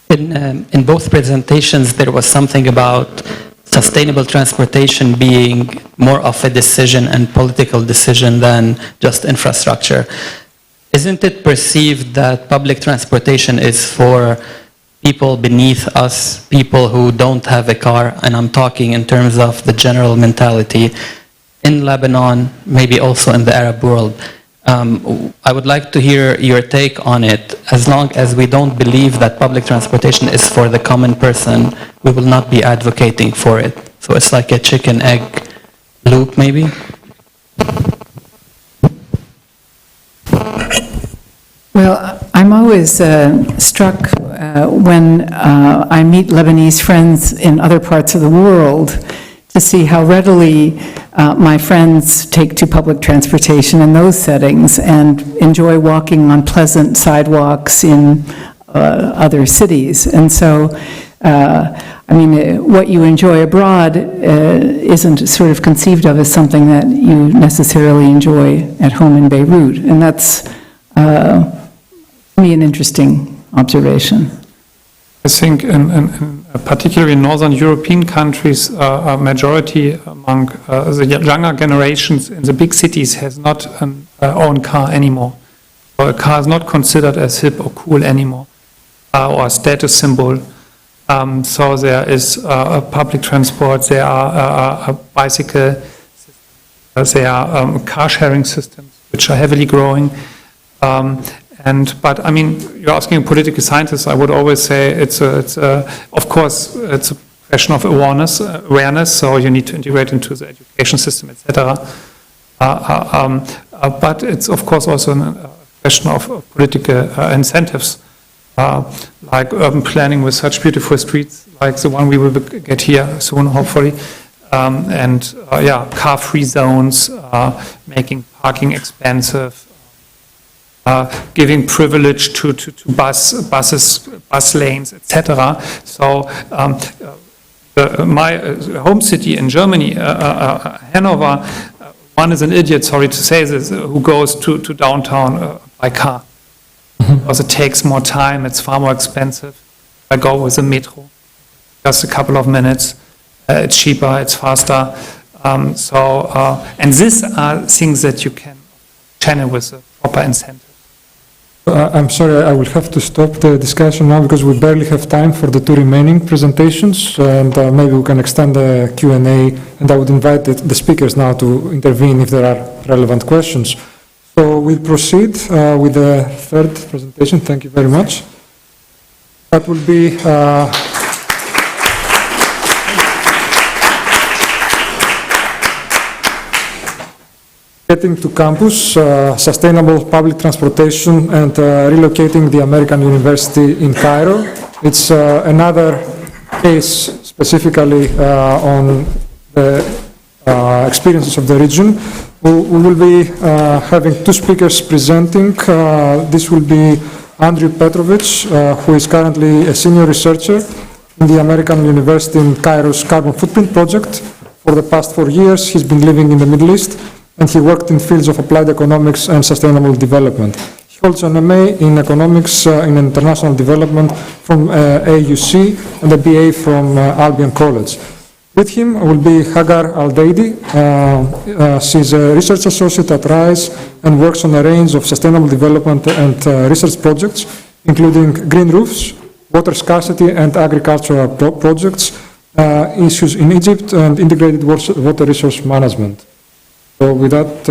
In both presentations, there was something about sustainable transportation being more of a decision and political decision than just infrastructure. Isn't it perceived that public transportation is for people beneath us, people who don't have a car? And I'm talking in terms of the general mentality in Lebanon, maybe also in the Arab world. I would like to hear your take on it. As long as we don't believe that public transportation is for the common person, we will not be advocating for it. So it's like a chicken-egg loop, maybe? Well, I'm always struck when I meet Lebanese friends in other parts of the world to see how readily my friends take to public transportation in those settings and enjoy walking on pleasant sidewalks in other cities. And so, I mean, what you enjoy abroad isn't sort of conceived of as something that you necessarily enjoy at home in Beirut. And that's, for me, an interesting observation. I think particularly in Northern European countries, a majority among the younger generations in the big cities has not an own car anymore. So a car is not considered as hip or cool anymore, or a status symbol. So there is public transport, there are bicycle systems, there are car sharing systems which are heavily growing. But I mean, you're asking a political scientist. I would always say of course, it's a question of awareness. So you need to integrate into the education system, etc. But it's of course also a question of political incentives, like urban planning with such beautiful streets, like the one we will get here soon, hopefully, and car-free zones, making parking expensive. Giving privilege to bus lanes, etc. So my home city in Germany, Hanover, one is an idiot, sorry to say this, who goes to downtown by car. Because it takes more time, it's far more expensive. I go with the metro, just a couple of minutes. It's cheaper, it's faster. And these are things that you can channel with a proper incentive. I'm sorry, I will have to stop the discussion now because we barely have time for the two remaining presentations, and maybe we can extend the Q&A, and I would invite the speakers now to intervene if there are relevant questions. So we'll proceed with the third presentation. Thank you very much. That will be Getting to Campus, Sustainable Public Transportation and Relocating the American University in Cairo. It's another case specifically on the experiences of the region. We will be having two speakers presenting. This will be Andrew Petrovich, who is currently a senior researcher in the American University in Cairo's Carbon Footprint Project. For the past 4 years, he's been living in the Middle East, and he worked in fields of applied economics and sustainable development. He holds an MA in economics in international development from AUC and a BA from Albion College. With him will be Hagar ElDidi. She's a research associate at Reiche and works on a range of sustainable development and research projects, including green roofs, water scarcity and agricultural projects, issues in Egypt, and integrated water resource management. So with that,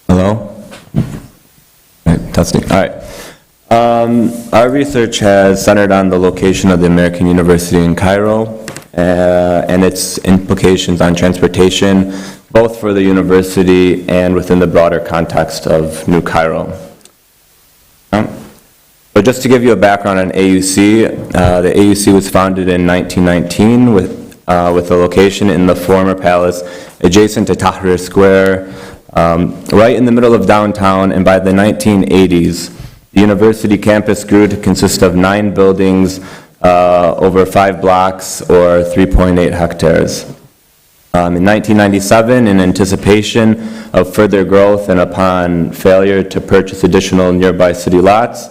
Hello? Testing. All right. Our research has centered on the location of the American University in Cairo and its implications on transportation, both for the university and within the broader context of New Cairo. So just to give you a background on AUC, the AUC was founded in 1919 with a location in the former palace adjacent to Tahrir Square, right in the middle of downtown, and by the 1980s, the university campus grew to consist of 9 buildings over 5 blocks or 3.8 hectares. In 1997, in anticipation of further growth and upon failure to purchase additional nearby city lots,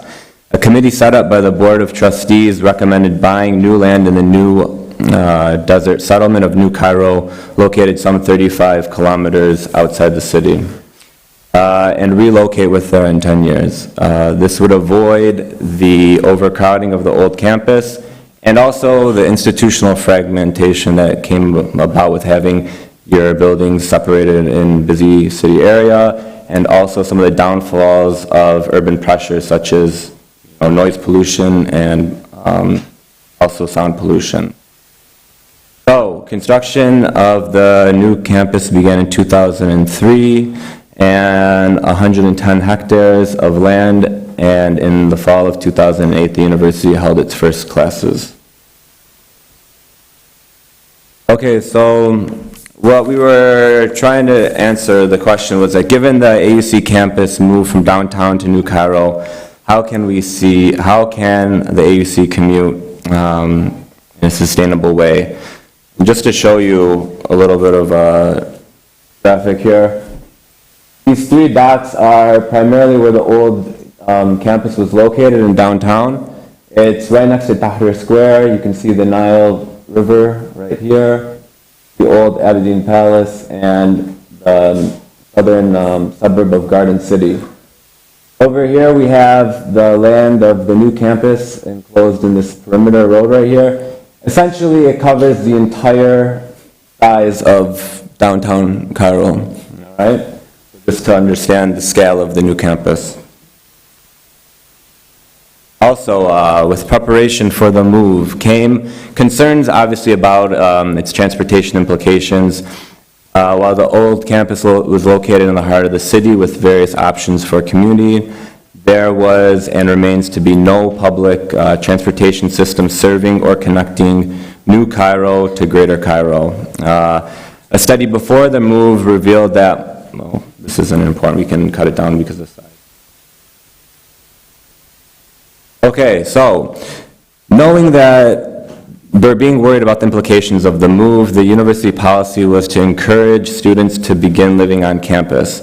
A committee set up by the Board of Trustees recommended buying new land in the new desert settlement of New Cairo, located some 35 kilometers outside the city, and relocate with there in 10 years. This would avoid the overcrowding of the old campus and also the institutional fragmentation that came about with having your buildings separated in busy city area, and also some of the downfalls of urban pressures such as noise pollution and also sound pollution. So, construction of the new campus began in 2003, and 110 hectares of land, and in the fall of 2008, the university held its first classes. Okay, so what we were trying to answer, the question was that given the AUC campus moved from downtown to New Cairo, how can the AUC commute in a sustainable way? And just to show you a little bit of traffic here, these three dots are primarily where the old campus was located in downtown. It's right next to Tahrir Square. You can see the Nile River right here, the old ElDidi Palace, and the southern suburb of Garden City. Over here we have the land of the new campus enclosed in this perimeter road right here. Essentially it covers the entire size of downtown Cairo, all right? Just to understand the scale of the new campus. Also, with preparation for the move came concerns obviously about its transportation implications. While the old campus was located in the heart of the city with various options for commuting, there was and remains to be no public transportation system serving or connecting New Cairo to Greater Cairo. A study before the move revealed that, well, this isn't important, we can cut it down because of size. Okay, so knowing that they're being worried about the implications of the move, the university policy was to encourage students to begin living on campus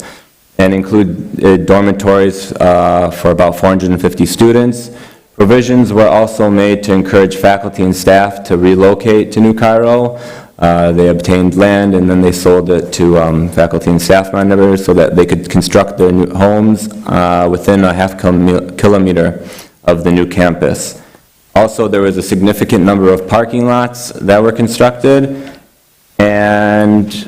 and include dormitories for about 450 students. Provisions were also made to encourage faculty and staff to relocate to New Cairo. They obtained land and then they sold it to faculty and staff members so that they could construct their new homes within a half kilometer of the new campus. Also, there was a significant number of parking lots that were constructed, and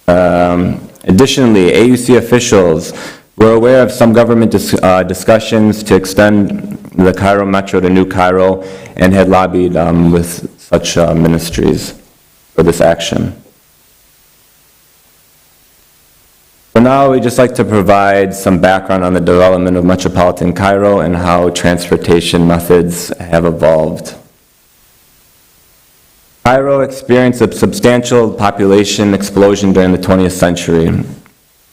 additionally, AUC officials were aware of some government discussions to extend the Cairo Metro to New Cairo and had lobbied with such ministries for this action. For now, we'd just like to provide some background on the development of metropolitan Cairo and how transportation methods have evolved. Cairo experienced a substantial population explosion during the 20th century.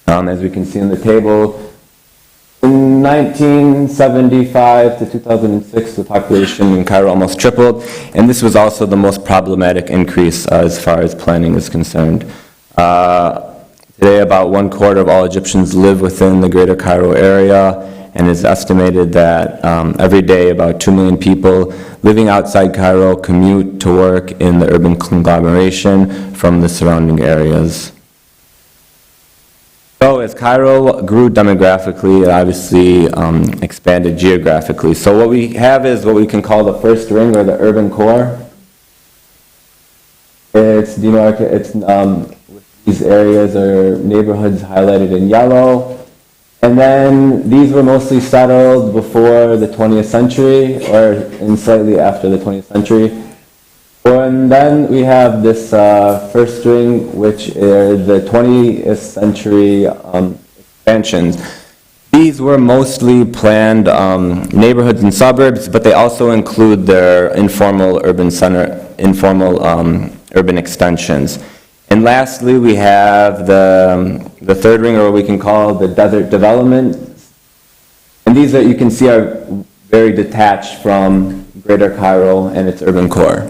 As we can see in the table, in 1975 to 2006, the population in Cairo almost tripled, and this was also the most problematic increase as far as planning is concerned. Today, about 1/4 of all Egyptians live within the Greater Cairo area, and it's estimated that every day about 2 million people living outside Cairo commute to work in the urban conglomeration from the surrounding areas. So as Cairo grew demographically, it obviously expanded geographically. So what we have is what we can call the first ring, or the urban core. It's these areas are neighborhoods highlighted in yellow. And then these were mostly settled before the 20th century, or in slightly after the 20th century. And then we have this first ring, which are the 20th century expansions. These were mostly planned neighborhoods and suburbs, but they also include their informal urban urban extensions. And lastly, we have the third ring, or what we can call the desert development. And these that you can see are very detached from Greater Cairo and its urban core.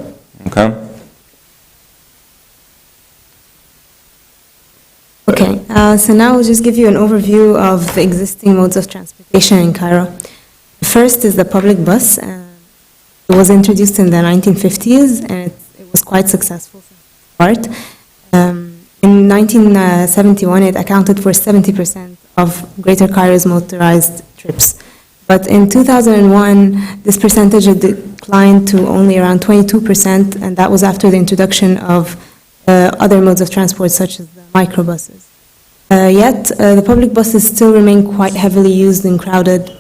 Okay? Okay, so now we'll just give you an overview of the existing modes of transportation in Cairo. The first is the public bus. It was introduced in the 1950s, and it was quite successful from the start. In 1971, it accounted for 70% of Greater Cairo's motorized trips. But in 2001, this percentage had declined to only around 22%, and that was after the introduction of other modes of transport, such as the microbuses. Yet, the public buses still remain quite heavily used and crowded.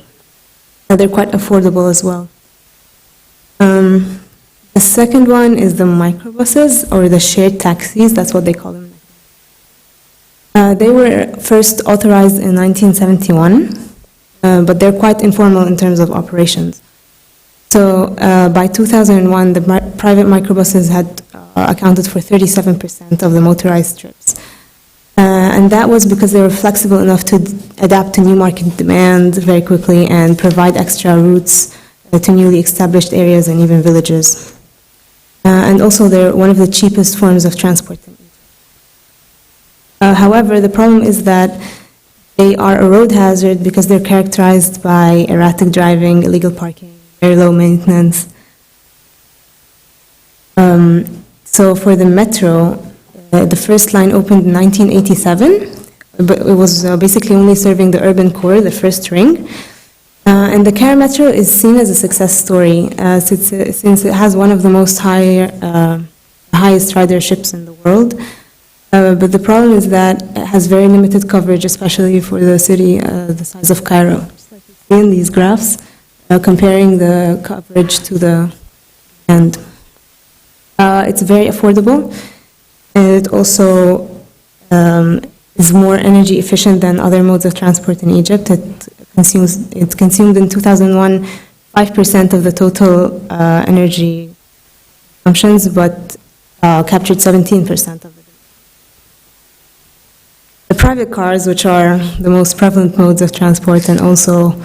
They're quite affordable as well. The second one is the microbuses, or the shared taxis, that's what they call them. They were first authorized in 1971, but they're quite informal in terms of operations. So by 2001, the private microbuses had accounted for 37% of the motorized trips. And that was because they were flexible enough to adapt to new market demand very quickly and provide extra routes to newly established areas and even villages. And also, they're one of the cheapest forms of transport in Egypt. However, the problem is that they are a road hazard because they're characterized by erratic driving, illegal parking, very low maintenance. So for the metro, the first line opened in 1987, but it was basically only serving the urban core, the first ring. And the Cairo Metro is seen as a success story since it has one of the most highest riderships in the world. But the problem is that it has very limited coverage, especially for the city the size of Cairo. Just like you see in these graphs, comparing the coverage to the end. It's very affordable, and it also is more energy efficient than other modes of transport in Egypt. It consumed in 2001 5% of the total energy consumptions, but captured 17% of it. The private cars, which are the most prevalent modes of transport and also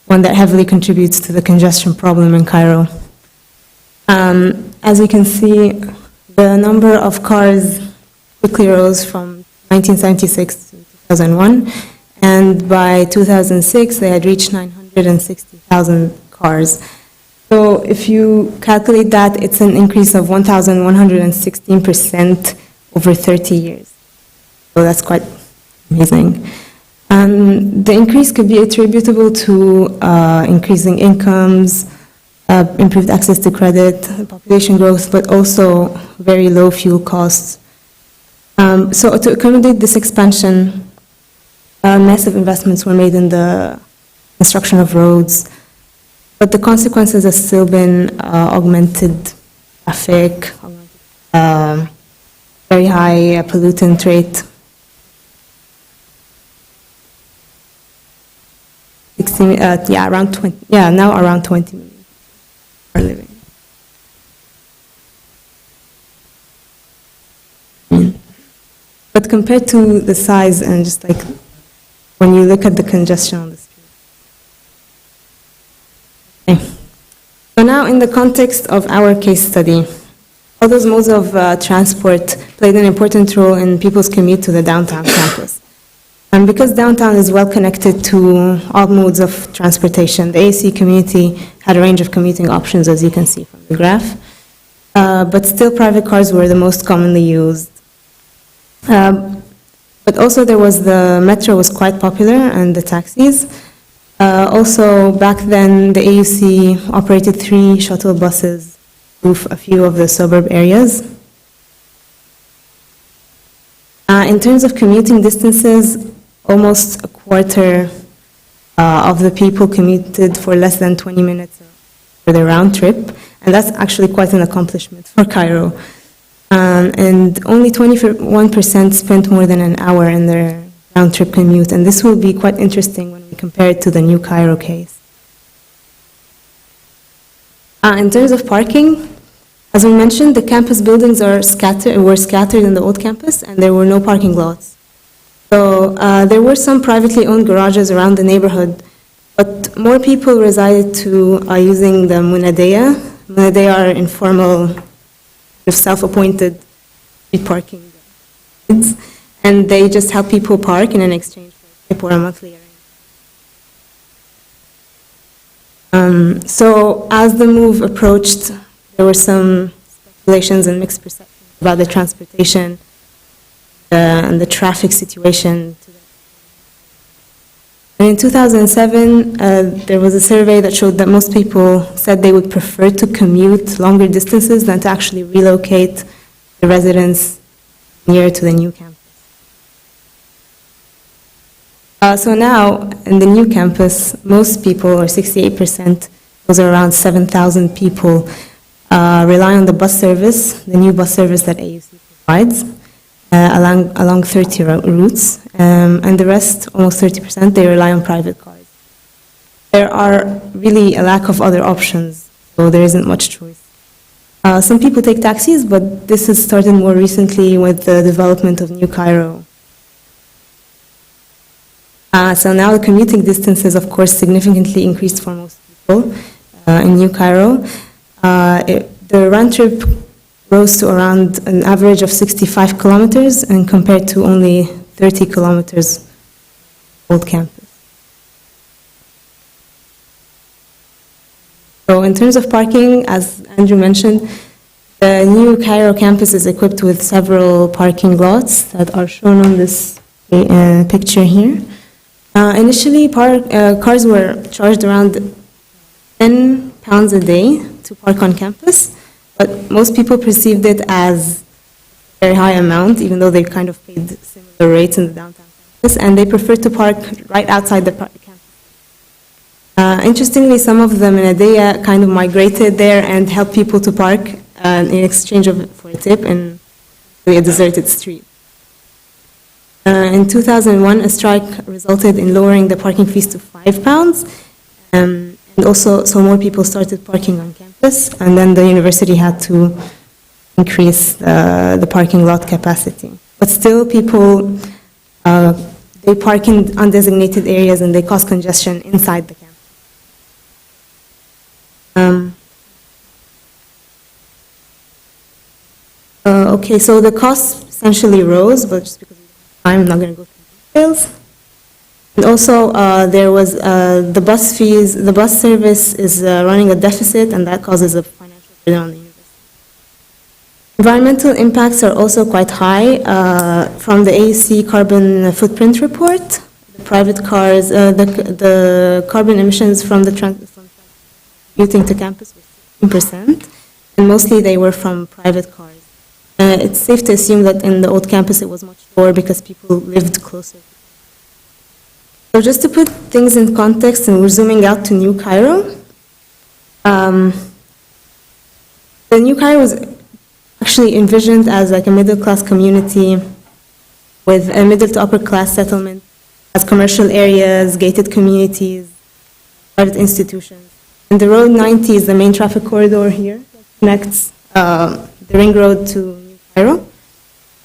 one that heavily contributes to the congestion problem in Cairo. As you can see, the number of cars quickly rose from 1976 to 2001, and by 2006 they had reached 960,000 cars. So if you calculate that, it's an increase of 1,116% over 30 years. So that's quite amazing. The increase could be attributable to increasing incomes, improved access to credit, population growth, but also very low fuel costs. So to accommodate this expansion, massive investments were made in the construction of roads, but the consequences have still been augmented traffic, very high pollutant rate. Around 20. Yeah, now around 20 million are living. But compared to the size and just like when you look at the congestion on the street. Okay. So now in the context of our case study, all those modes of transport played an important role in people's commute to the downtown campus. And because downtown is well connected to all modes of transportation, the AUC community had a range of commuting options, as you can see from the graph. But still, private cars were the most commonly used. But also, the metro was quite popular, and the taxis. Also, back then, the AUC operated 3 shuttle buses to a few of the suburb areas. In terms of commuting distances, almost a quarter of the people commuted for less than 20 minutes for their round trip, and that's actually quite an accomplishment for Cairo. And only 21% spent more than an hour in their round trip commute, and this will be quite interesting when we compare it to the new Cairo case. In terms of parking, as we mentioned, the campus buildings were scattered in the old campus, and there were no parking lots. So there were some privately owned garages around the neighborhood, but more people resided using the Munadeya. Munadeya are informal, self-appointed street parking, and they just help people park in an exchange for a tip or a monthly So as the move approached, there were some speculations and mixed perceptions about the transportation and the traffic situation. And in 2007, there was a survey that showed that most people said they would prefer to commute longer distances than to actually relocate the residents near to the new campus. So now, in the new campus, most people, or 68%, those are around 7,000 people, rely on the bus service, the new bus service that AUC provides, along 30 routes, and the rest, almost 30%, they rely on private cars. There are really a lack of other options, so there isn't much choice. Some people take taxis, but this has started more recently with the development of New Cairo. So now the commuting distances, of course, significantly increased for most people in New Cairo. The round trip rose to around an average of 65 kilometers and compared to only 30 kilometers old campus. So in terms of parking, as Andrew mentioned, the new Cairo campus is equipped with several parking lots that are shown on this picture here. Initially, cars were charged around £10 a day to park on campus, but most people perceived it as a very high amount, even though they kind of paid similar rates in the downtown campus, and they preferred to park right outside the campus. Interestingly, some of the Menadea kind of migrated there and helped people to park in exchange for a tip in a deserted street. In 2001, a strike resulted in lowering the parking fees to £5, and also so more people started parking on campus, and then the university had to increase the parking lot capacity. But still, people, they park in undesignated areas and they cause congestion inside the campus. Okay, so the costs essentially rose, but just because I'm not going to go through details. And also, there was the bus fees. The bus service is running a deficit, and that causes a financial burden on the university. Environmental impacts are also quite high. From the AUC carbon footprint report, the private cars, the carbon emissions from commuting to campus were 16%, and mostly they were from private cars. It's safe to assume that in the old campus it was much lower because people lived closer. So just to put things in context, and we're zooming out to New Cairo. The New Cairo was actually envisioned as like a middle-class community with a middle to upper-class settlement, has commercial areas, gated communities, private institutions. And the Road 90 is the main traffic corridor here that connects the ring road to New Cairo.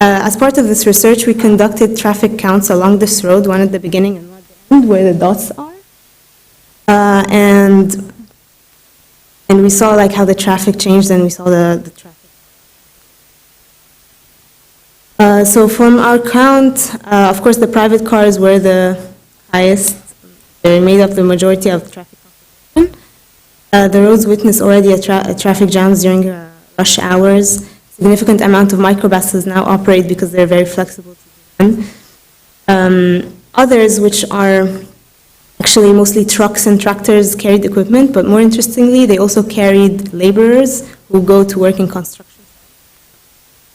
As part of this research, we conducted traffic counts along this road, one at the beginning and one at the end, where the dots are. And we saw like how the traffic changed, and we saw the traffic. So from our count, of course, the private cars were the highest. They made up the majority of the traffic composition. The roads witnessed already traffic jams during rush hours. Significant amount of microbuses now operate because they're very flexible to design. Others, which are actually mostly trucks and tractors, carried equipment, but more interestingly, they also carried laborers who go to work in construction.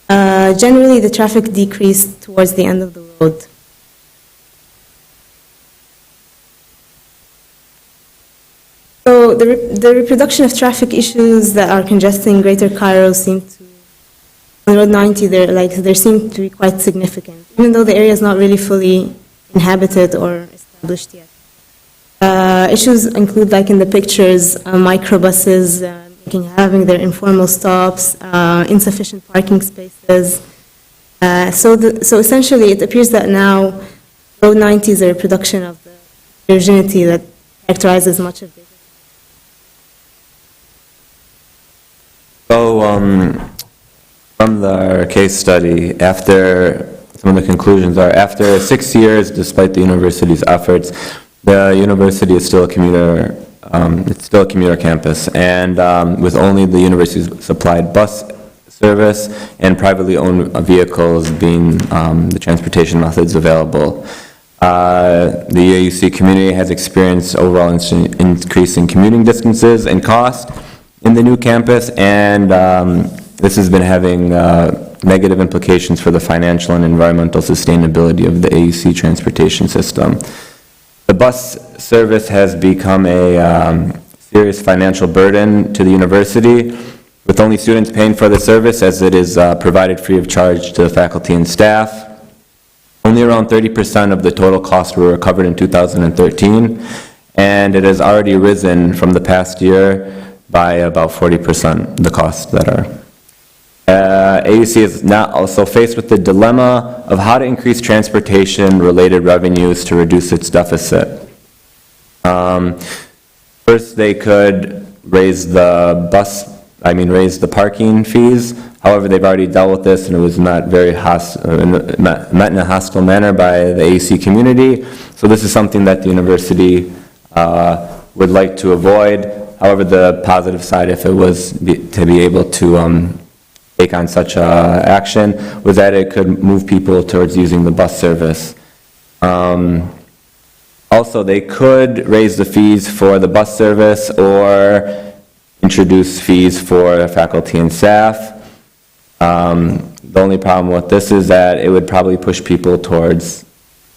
Generally, the traffic decreased towards the end of the road. So the reproduction of traffic issues that are congesting Greater Cairo seem to, on Road 90, there seem to be quite significant, even though the area is not really fully inhabited or established yet. Issues include, like in the pictures, microbuses having their informal stops, insufficient parking spaces. So essentially, it appears that now Road 90 is a reproduction of the virginity that characterizes much of it. So, from our case study, after some of the conclusions are, after 6 years, despite the university's efforts, the university is still a commuter it's still a commuter campus, and with only the university's supplied bus service and privately owned vehicles being the transportation methods available. The AUC community has experienced overall increase in commuting distances and cost in the new campus, and this has been having negative implications for the financial and environmental sustainability of the AUC transportation system. The bus service has become a serious financial burden to the university, with only students paying for the service, as it is provided free of charge to the faculty and staff. Only around 30% of the total costs were recovered in 2013, and it has already risen from the past year by about 40%, the costs that are. AUC is now also faced with the dilemma of how to increase transportation-related revenues to reduce its deficit. First, they could raise the parking fees. However, they've already dealt with this, and it was met in a hostile manner by the AUC community. So this is something that the university would like to avoid. However, the positive side, if it was to be able to take on such action, was that it could move people towards using the bus service. Also, they could raise the fees for the bus service or introduce fees for faculty and staff. The only problem with this is that it would probably push people towards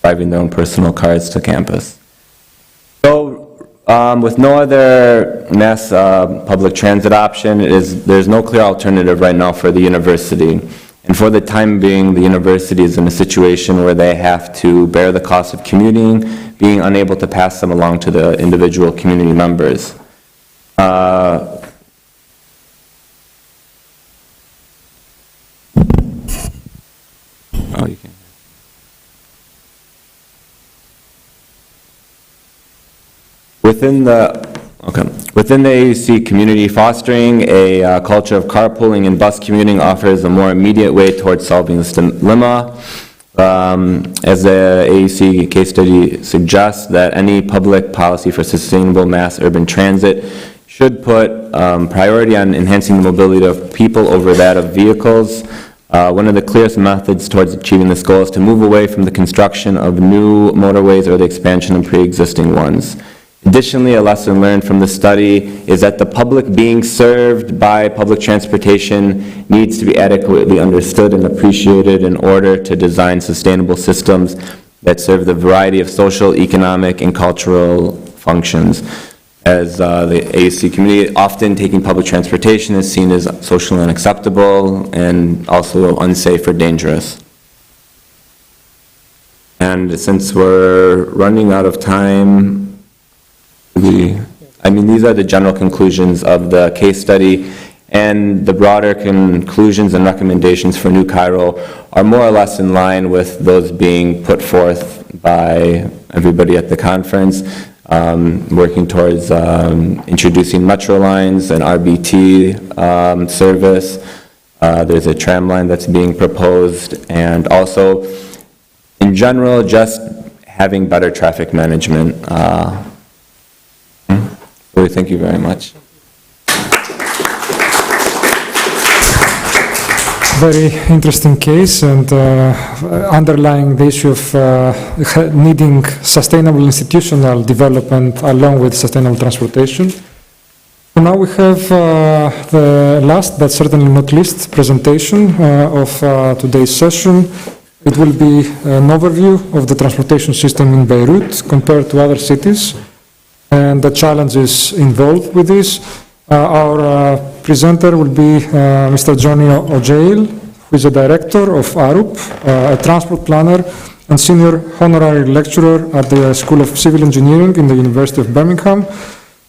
driving their own personal cars to campus. So, with no other mass public transit option, there's no clear alternative right now for the university. And for the time being, the university is in a situation where they have to bear the cost of commuting, being unable to pass them along to the individual community members. You can. Within the AUC community, fostering a culture of carpooling and bus commuting offers a more immediate way towards solving this dilemma. As the AUC case study suggests, that any public policy for sustainable mass urban transit should put priority on enhancing the mobility of people over that of vehicles. One of the clearest methods towards achieving this goal is to move away from the construction of new motorways or the expansion of pre-existing ones. Additionally, a lesson learned from the study is that the public being served by public transportation needs to be adequately understood and appreciated in order to design sustainable systems that serve the variety of social, economic, and cultural functions. As the AUC community, often taking public transportation is seen as socially unacceptable and also unsafe or dangerous. And since we're running out of time, these are the general conclusions of the case study, and the broader conclusions and recommendations for New Cairo are more or less in line with those being put forth by everybody at the conference, working towards introducing metro lines and RBT service. There's a tram line that's being proposed, and also, in general, just having better traffic management. Thank you very much. Very interesting case, and underlying the issue of needing sustainable institutional development along with sustainable transportation. So now we have the last but certainly not least presentation of today's session. It will be an overview of the transportation system in Beirut compared to other cities and the challenges involved with this. Our presenter will be Mr. Johny Ojeil, who is a director of ARUP, a transport planner and senior honorary lecturer at the School of Civil Engineering in the University of Birmingham.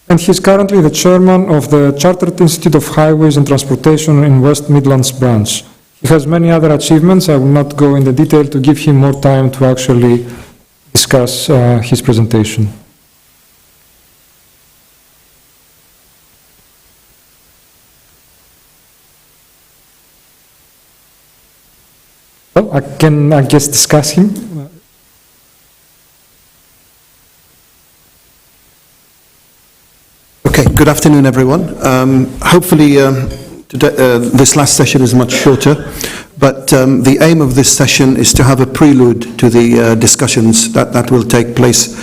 And he's currently the chairman of the Chartered Institute of Highways and Transportation in West Midlands branch. He has many other achievements. I will not go into detail to give him more time to actually discuss his presentation. Well, I can, discuss him. Okay, good afternoon, everyone. Hopefully, today, this last session is much shorter, but the aim of this session is to have a prelude to the discussions that will take place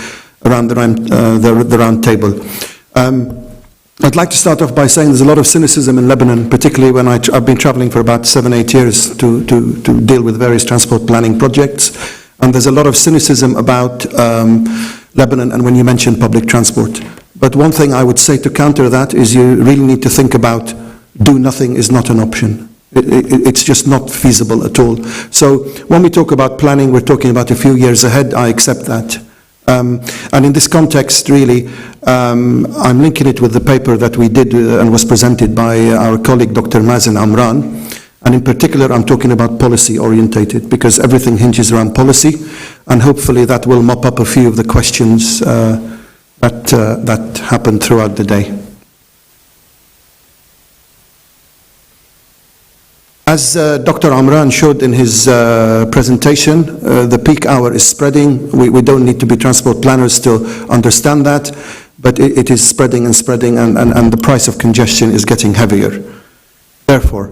around the round table. I'd like to start off by saying there's a lot of cynicism in Lebanon, particularly when I've been traveling for about 7-8 years to deal with various transport planning projects, and there's a lot of cynicism about Lebanon and when you mention public transport. But one thing I would say to counter that is you really need to think about do nothing is not an option. It's just not feasible at all. So when we talk about planning, we're talking about a few years ahead. I accept that. And in this context, really, I'm linking it with the paper that we did and was presented by our colleague, Dr. Mazen Amran. And in particular, I'm talking about policy-orientated, because everything hinges around policy, and hopefully that will mop up a few of the questions that happen throughout the day. As Dr. Amran showed in his presentation, the peak hour is spreading. We don't need to be transport planners to understand that, but it is spreading and spreading, and the price of congestion is getting heavier. Therefore,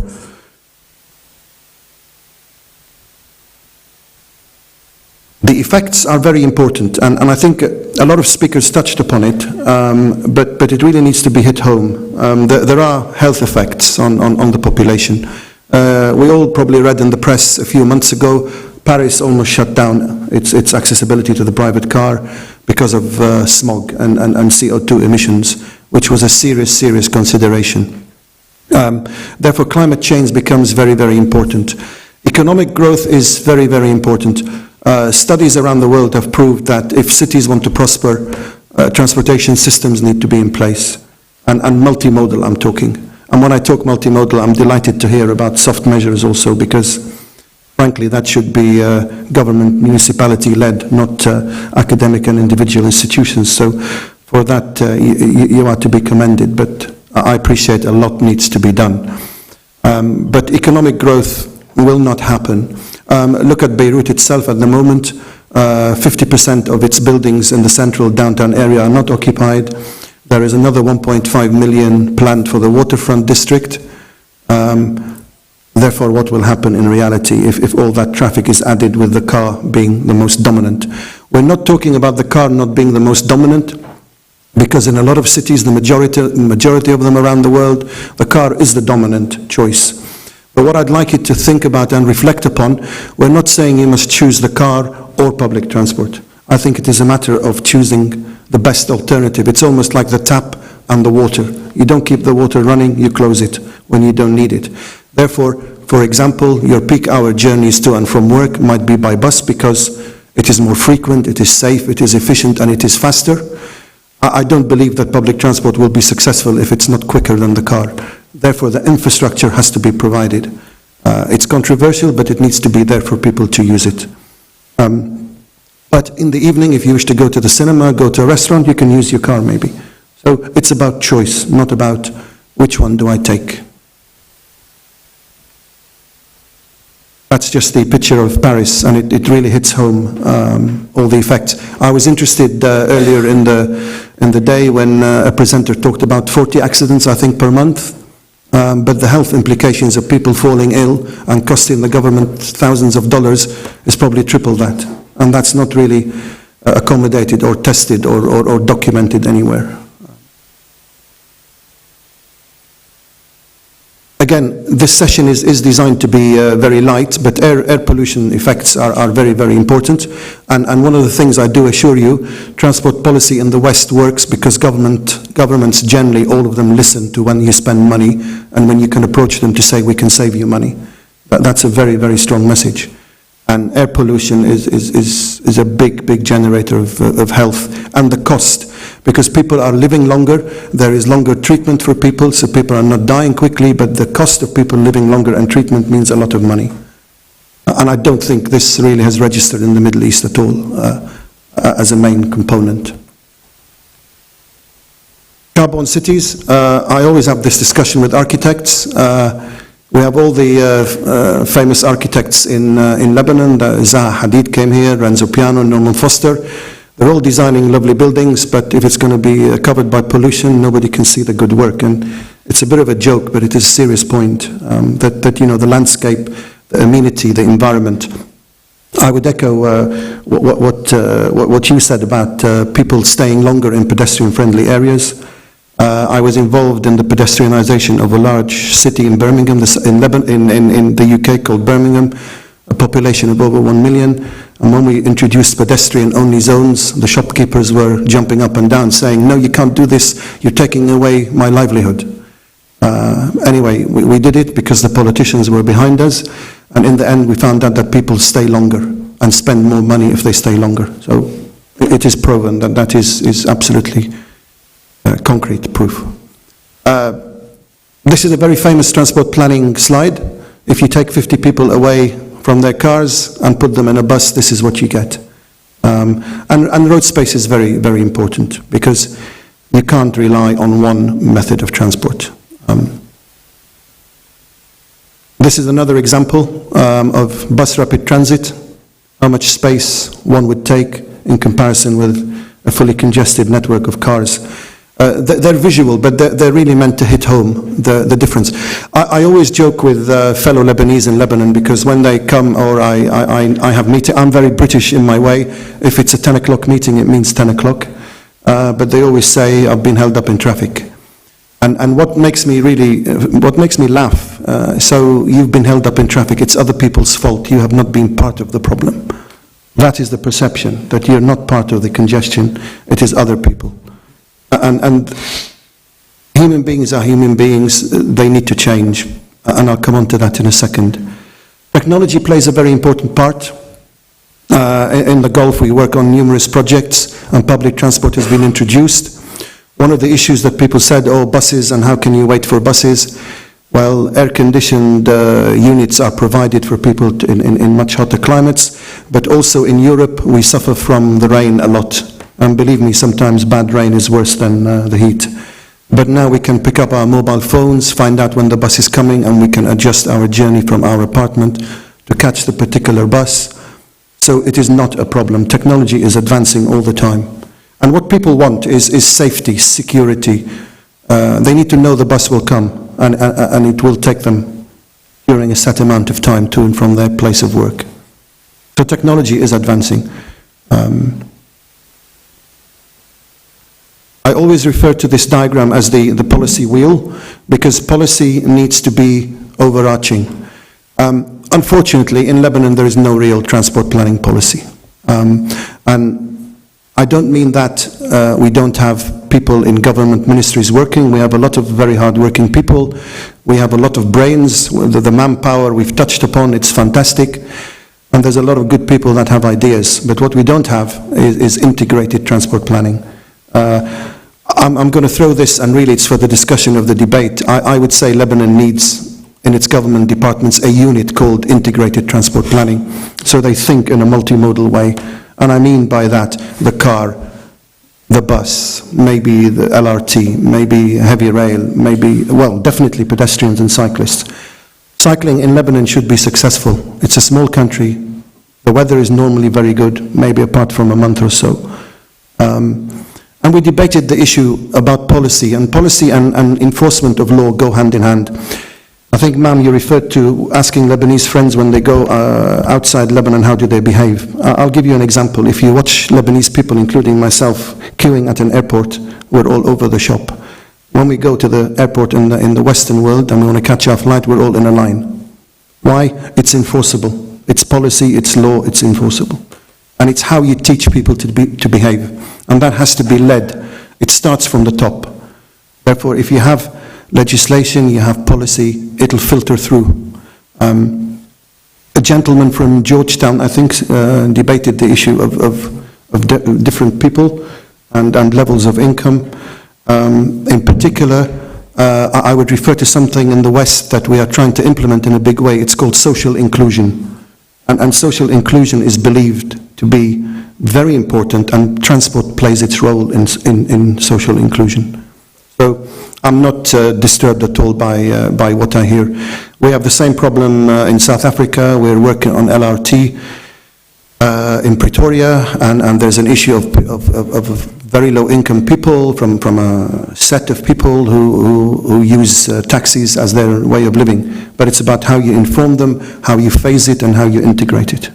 the effects are very important, and I think a lot of speakers touched upon it, but it really needs to be hit home. There are health effects on the population. We all probably read in the press a few months ago, Paris almost shut down its accessibility to the private car because of smog and CO2 emissions, which was a serious consideration. Therefore, climate change becomes very, very important. Economic growth is very, very important. Studies around the world have proved that if cities want to prosper, transportation systems need to be in place. And multimodal, I'm talking. And when I talk multimodal, I'm delighted to hear about soft measures also, because frankly, that should be government, municipality-led, not academic and individual institutions. So for that, you are to be commended, but I appreciate a lot needs to be done. But economic growth will not happen. Look at Beirut itself at the moment. 50% of its buildings in the central downtown area are not occupied. There is another 1.5 million planned for the waterfront district. Therefore, what will happen in reality if all that traffic is added with the car being the most dominant? We're not talking about the car not being the most dominant, because in a lot of cities, the majority of them around the world, the car is the dominant choice. But what I'd like you to think about and reflect upon, we're not saying you must choose the car or public transport. I think it is a matter of choosing the best alternative. It's almost like the tap and the water. You don't keep the water running, you close it when you don't need it. Therefore, for example, your peak hour journeys to and from work might be by bus because it is more frequent, it is safe, it is efficient, and it is faster. I don't believe that public transport will be successful if it's not quicker than the car. Therefore, the infrastructure has to be provided. It's controversial, but it needs to be there for people to use it. But in the evening, if you wish to go to the cinema, go to a restaurant, you can use your car maybe. So it's about choice, not about which one do I take. That's just the picture of Paris, and it really hits home all the effects. I was interested earlier in the day when a presenter talked about 40 accidents, I think, per month. But the health implications of people falling ill and costing the government thousands of dollars is probably triple that. And that's not really accommodated or tested or documented anywhere. Again, this session is designed to be very light, but air pollution effects are very, very important. And one of the things I do assure you, transport policy in the West works because governments generally, all of them listen to when you spend money and when you can approach them to say, we can save you money. That's a very, very strong message. And air pollution is a big generator of health, and the cost. Because people are living longer, there is longer treatment for people, so people are not dying quickly, but the cost of people living longer and treatment means a lot of money. And I don't think this really has registered in the Middle East at all as a main component. Carbon cities, I always have this discussion with architects. We have all the famous architects in Lebanon. Zaha Hadid came here, Renzo Piano, Norman Foster. They're all designing lovely buildings, but if it's going to be covered by pollution, nobody can see the good work. And it's a bit of a joke, but it is a serious point that you know, the landscape, the amenity, the environment. I would echo what you said about people staying longer in pedestrian-friendly areas. I was involved in the pedestrianisation of a large city in Birmingham, in the UK called Birmingham, a population of over 1 million. And when we introduced pedestrian-only zones, the shopkeepers were jumping up and down saying, no, you can't do this, you're taking away my livelihood. Anyway, we did it because the politicians were behind us, and in the end we found out that people stay longer and spend more money if they stay longer. So it is proven that that is absolutely concrete proof. This is a very famous transport planning slide. If you take 50 people away from their cars and put them in a bus, this is what you get. And road space is very, very important because you can't rely on one method of transport. This is another example of bus rapid transit, how much space one would take in comparison with a fully congested network of cars. They're visual, but they're really meant to hit home the difference. I always joke with fellow Lebanese in Lebanon because when they come or I have meeting, I'm very British in my way. If it's a 10 o'clock meeting, it means 10 o'clock. But they always say, I've been held up in traffic. And what makes me laugh, so you've been held up in traffic, it's other people's fault, you have not been part of the problem. That is the perception, that you're not part of the congestion, it is other people. And human beings are human beings, they need to change, and I'll come on to that in a second. Technology plays a very important part. In the Gulf we work on numerous projects, and public transport has been introduced. One of the issues that people said, oh, buses, and how can you wait for buses? Well, air-conditioned units are provided for people in much hotter climates, but also in Europe we suffer from the rain a lot. And believe me, sometimes bad rain is worse than the heat. But now we can pick up our mobile phones, find out when the bus is coming, and we can adjust our journey from our apartment to catch the particular bus. So it is not a problem. Technology is advancing all the time. And what people want is safety, security. They need to know the bus will come and it will take them during a set amount of time to and from their place of work. So technology is advancing. I always refer to this diagram as the policy wheel because policy needs to be overarching. Unfortunately, in Lebanon there is no real transport planning policy. And I don't mean that we don't have people in government ministries working. We have a lot of very hard-working people. We have a lot of brains. The manpower we've touched upon, it's fantastic. And there's a lot of good people that have ideas. But what we don't have is integrated transport planning. I'm going to throw this, and really it's for the discussion of the debate. I would say Lebanon needs, in its government departments, a unit called integrated transport planning. So they think in a multimodal way. And I mean by that the car, the bus, maybe the LRT, maybe heavy rail, maybe, well, definitely pedestrians and cyclists. Cycling in Lebanon should be successful. It's a small country. The weather is normally very good, maybe apart from a month or so. And we debated the issue about policy, and policy and enforcement of law go hand in hand. I think, ma'am, you referred to asking Lebanese friends when they go outside Lebanon, how do they behave? I'll give you an example. If you watch Lebanese people, including myself, queuing at an airport, we're all over the shop. When we go to the airport in the Western world and we want to catch our flight, we're all in a line. Why? It's enforceable. It's policy, it's law, it's enforceable. And it's how you teach people to behave. And that has to be led. It starts from the top. Therefore, if you have legislation, you have policy, it'll filter through. A gentleman from Georgetown, I think, debated the issue of different people and levels of income. In particular, I would refer to something in the West that we are trying to implement in a big way. It's called social inclusion. And social inclusion is believed to be very important, and transport plays its role in social inclusion. So I'm not disturbed at all by what I hear. We have the same problem in South Africa. We're working on LRT. in Pretoria, and there's an issue of very low-income people from a set of people who use taxis as their way of living. But it's about how you inform them, how you phase it, and how you integrate it.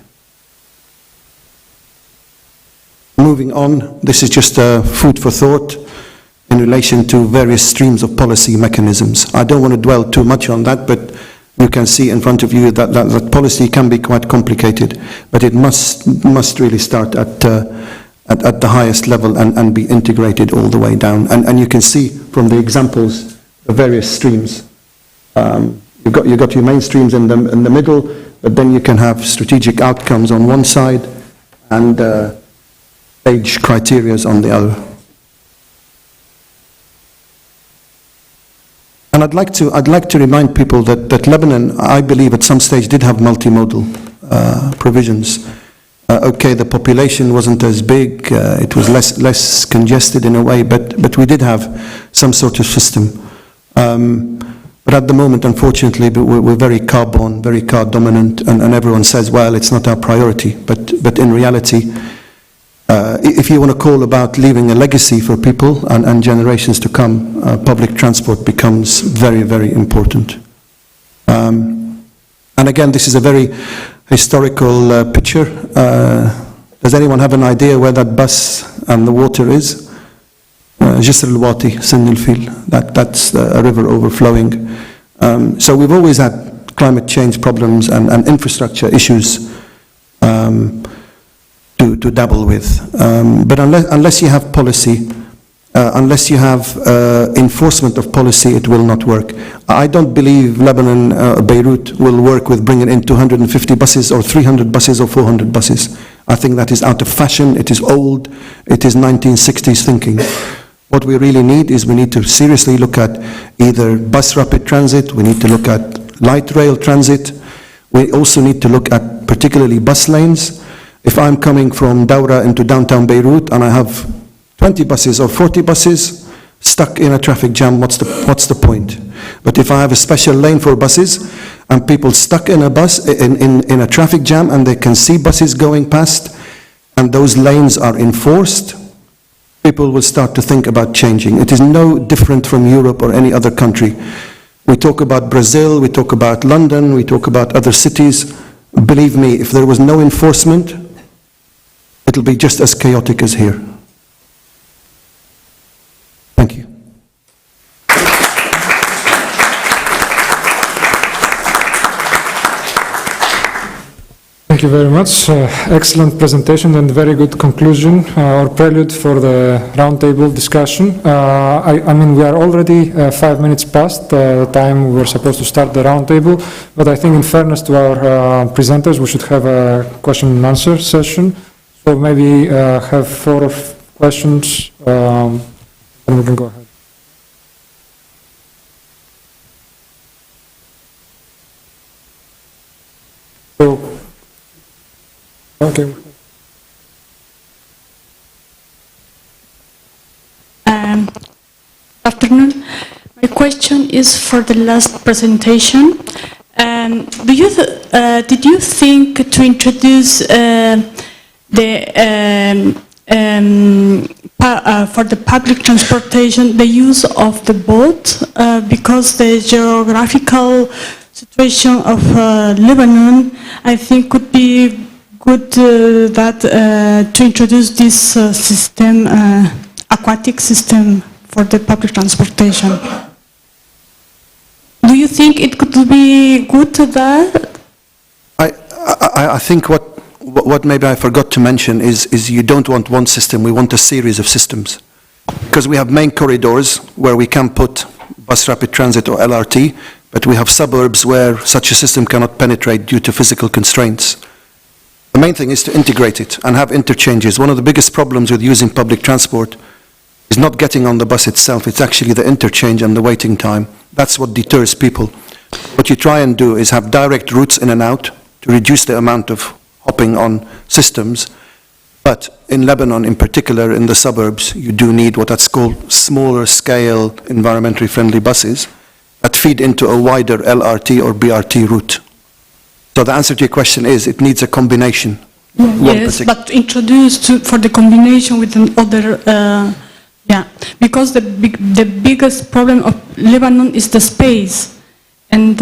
Moving on, this is just food for thought in relation to various streams of policy mechanisms. I don't want to dwell too much on that, but you can see in front of you that policy can be quite complicated, but it must really start at the highest level and be integrated all the way down. And you can see from the examples the various streams. You've got your mainstreams in the middle, but then you can have strategic outcomes on one side and age criteria on the other. And I'd like to remind people that Lebanon, I believe, at some stage did have multimodal provisions. Okay, the population wasn't as big, it was less congested in a way, but we did have some sort of system. But at the moment, unfortunately, we're very car-borne, very car-dominant, and everyone says, well, it's not our priority. But in reality, if you want to call about leaving a legacy for people and generations to come, public transport becomes very, very important. And again, this is a very historical picture. Does anyone have an idea where that bus and the water is? Jisr al-Wati, Sin al-Fil, that's a river overflowing. So we've always had climate change problems and infrastructure issues to dabble with. But unless you have policy, unless you have enforcement of policy, it will not work. I don't believe Lebanon, Beirut will work with bringing in 250 buses or 300 buses or 400 buses. I think that is out of fashion, it is old, it is 1960s thinking. What we really need is we need to seriously look at either bus rapid transit, we need to look at light rail transit, we also need to look at particularly bus lanes. If I'm coming from Daura into downtown Beirut and I have 20 buses or 40 buses stuck in a traffic jam, what's the point? But if I have a special lane for buses and people stuck in a bus in a traffic jam and they can see buses going past and those lanes are enforced, people will start to think about changing. It is no different from Europe or any other country. We talk about Brazil, we talk about London, we talk about other cities. Believe me, if there was no enforcement, it'll be just as chaotic as here. Thank you. Thank you very much. Excellent presentation and very good conclusion or prelude for the roundtable discussion. I mean, we are already 5 minutes past the time we were supposed to start the roundtable, but I think in fairness to our presenters, we should have a question and answer session. So maybe have 4 questions, and we can go ahead. So, okay. Afternoon. My question is for the last presentation. Did you think to introduce for the public transportation the use of the boat because the geographical situation of Lebanon, I think, could be good to introduce this system, aquatic system for the public transportation. Do you think it could be good to that? I think what maybe I forgot to mention is you don't want one system, we want a series of systems. Because we have main corridors where we can put bus rapid transit or LRT, but we have suburbs where such a system cannot penetrate due to physical constraints. The main thing is to integrate it and have interchanges. One of the biggest problems with using public transport is not getting on the bus itself, it's actually the interchange and the waiting time. That's what deters people. What you try and do is have direct routes in and out to reduce the amount of hopping on systems. But in Lebanon in particular, in the suburbs, you do need what that's called smaller scale, environmentally friendly buses that feed into a wider LRT or BRT route. So the answer to your question is it needs a combination. Yes, but introduced for the combination with another, because the biggest problem of Lebanon is the space, and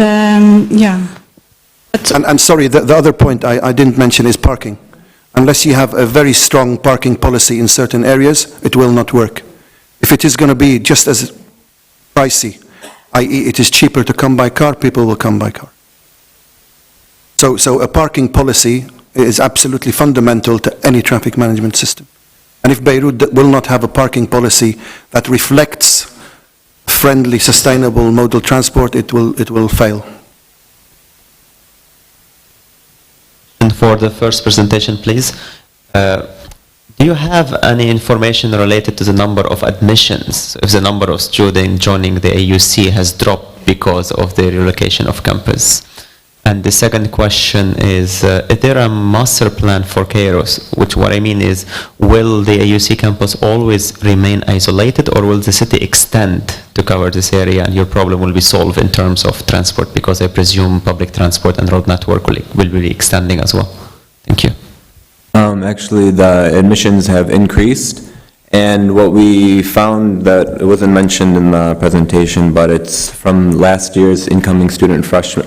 And sorry, the other point I didn't mention is parking. Unless you have a very strong parking policy in certain areas, it will not work. If it is going to be just as pricey, i.e. it is cheaper to come by car, people will come by car. So a parking policy is absolutely fundamental to any traffic management system. And if Beirut will not have a parking policy that reflects friendly, sustainable modal transport, it will fail. And for the first presentation, please. Do you have any information related to the number of admissions? If the number of students joining the AUC has dropped because of the relocation of campus? And the second question is there a master plan for Cairo? Which what I mean is, will the AUC campus always remain isolated, or will the city extend to cover this area and your problem will be solved in terms of transport? Because I presume public transport and road network will be extending as well. Thank you. Actually, the admissions have increased, and what we found that it wasn't mentioned in the presentation, but it's from last year's incoming freshmen,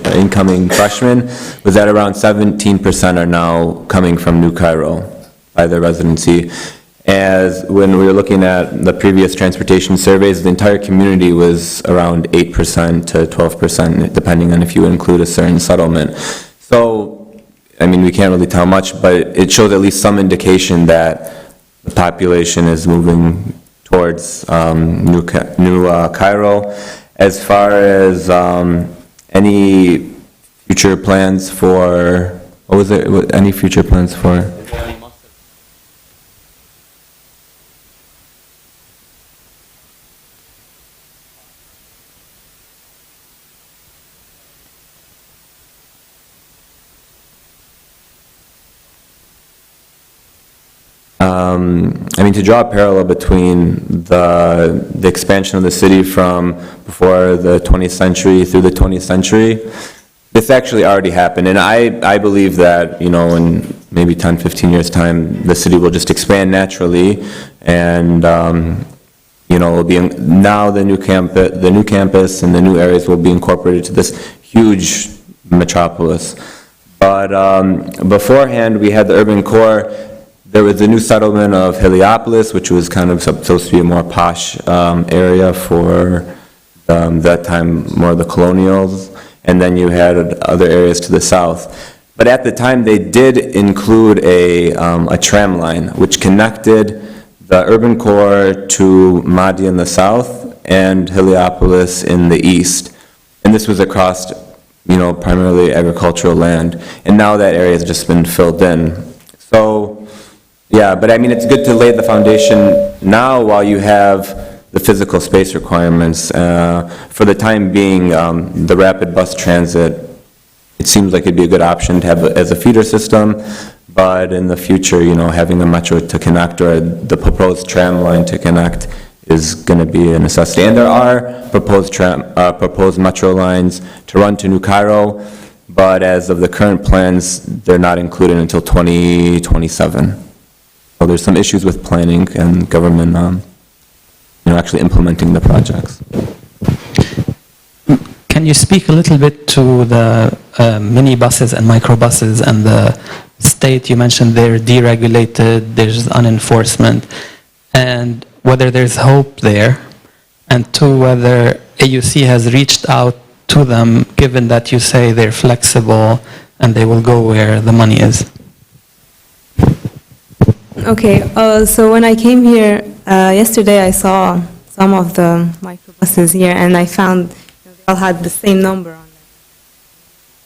was that around 17% are now coming from New Cairo by their residency. As when we were looking at the previous transportation surveys, the entire community was around 8% to 12%, depending on if you include a certain settlement. So, I mean, we can't really tell much, but it shows at least some indication that the population is moving towards New Cairo. As far as any future plans for, what was it? Any future plans for? I mean, to draw a parallel between the expansion of the city from before the 20th century through the 20th century, this actually already happened. And I believe that, you know, in maybe 10, 15 years' time, the city will just expand naturally. And, you know, it'll be now the new campus and the new areas will be incorporated to this huge metropolis. But beforehand, we had the urban core. There was the new settlement of Heliopolis, which was kind of supposed to be a more posh area for that time, more of the colonials, and then you had other areas to the south. But at the time, they did include a tram line, which connected the urban core to Mahdi in the south and Heliopolis in the east. And this was across, you know, primarily agricultural land. And now that area has just been filled in. So, yeah, but I mean, it's good to lay the foundation now while you have the physical space requirements. For the time being, the rapid bus transit, it seems like it'd be a good option to have as a feeder system, but in the future, you know, having a metro to connect or the proposed tram line to connect is going to be a necessity. And there are proposed metro lines to run to New Cairo, but as of the current plans, they're not included until 2027. So there's some issues with planning and government, you know, actually implementing the projects. Can you speak a little bit to the minibuses and microbuses and the state? You mentioned they're deregulated, there's unenforcement, and whether there's hope there, and two, whether AUC has reached out to them, given that you say they're flexible and they will go where the money is. Okay, so when I came here yesterday, I saw some of the microbuses here, and I found they all had the same number on them.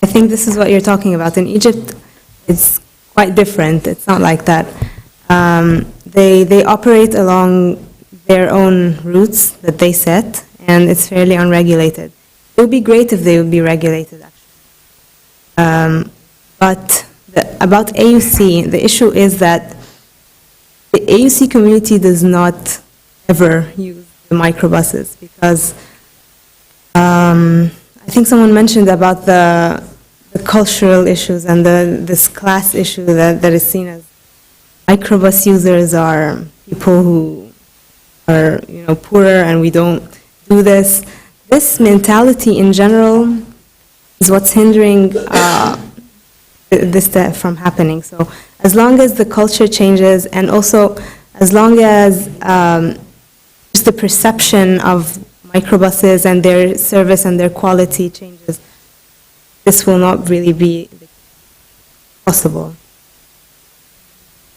I think this is what you're talking about. In Egypt, it's quite different. It's not like that. They operate along their own routes that they set, and it's fairly unregulated. It would be great if they would be regulated, actually. But about AUC, the issue is that the AUC community does not ever use the microbuses because I think someone mentioned about the the cultural issues and this class issue that is seen as microbus users are people who are, poorer and we don't do this. This mentality in general is what's hindering this from happening. So as long as the culture changes, and also as long as just the perception of microbuses and their service and their quality changes, this will not really be possible.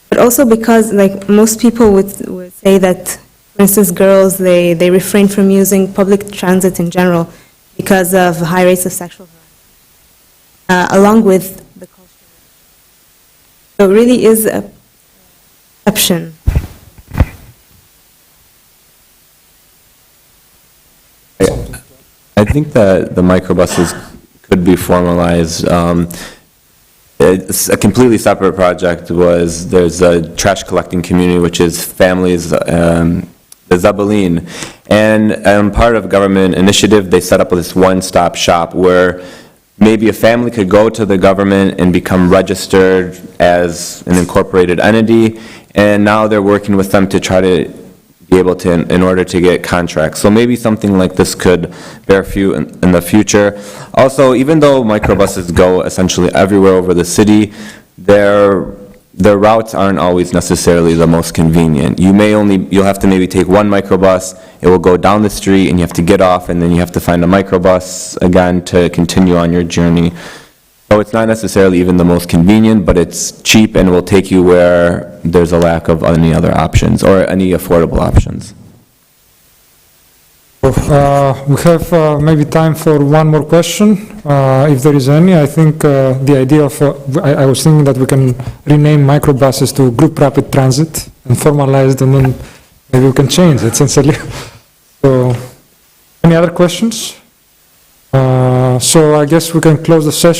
But also because, most people would say that, for instance, girls, they refrain from using public transit in general because of high rates of sexual harassment, along with the culture. So it really is a perception. I think that the microbuses could be formalized. It's a completely separate project. There's a trash collecting community, which is families, the Zabalin, and part of government initiative, they set up this one-stop shop where maybe a family could go to the government and become registered as an incorporated entity, and now they're working with them to try to be able to, in order to get contracts. So maybe something like this could bear fruit in the future. Also, even though microbuses go essentially everywhere over the city, their routes aren't always necessarily the most convenient. You'll have to maybe take one microbus, it will go down the street and you have to get off, and then you have to find a microbus again to continue on your journey. So it's not necessarily even the most convenient, but it's cheap and will take you where there's a lack of any other options or any affordable options. We have maybe time for one more question, if there is any. I think the idea of, I was thinking that we can rename microbuses to group rapid transit and formalize them, and maybe we can change it sincerely. So, any other questions? So I guess we can close the session.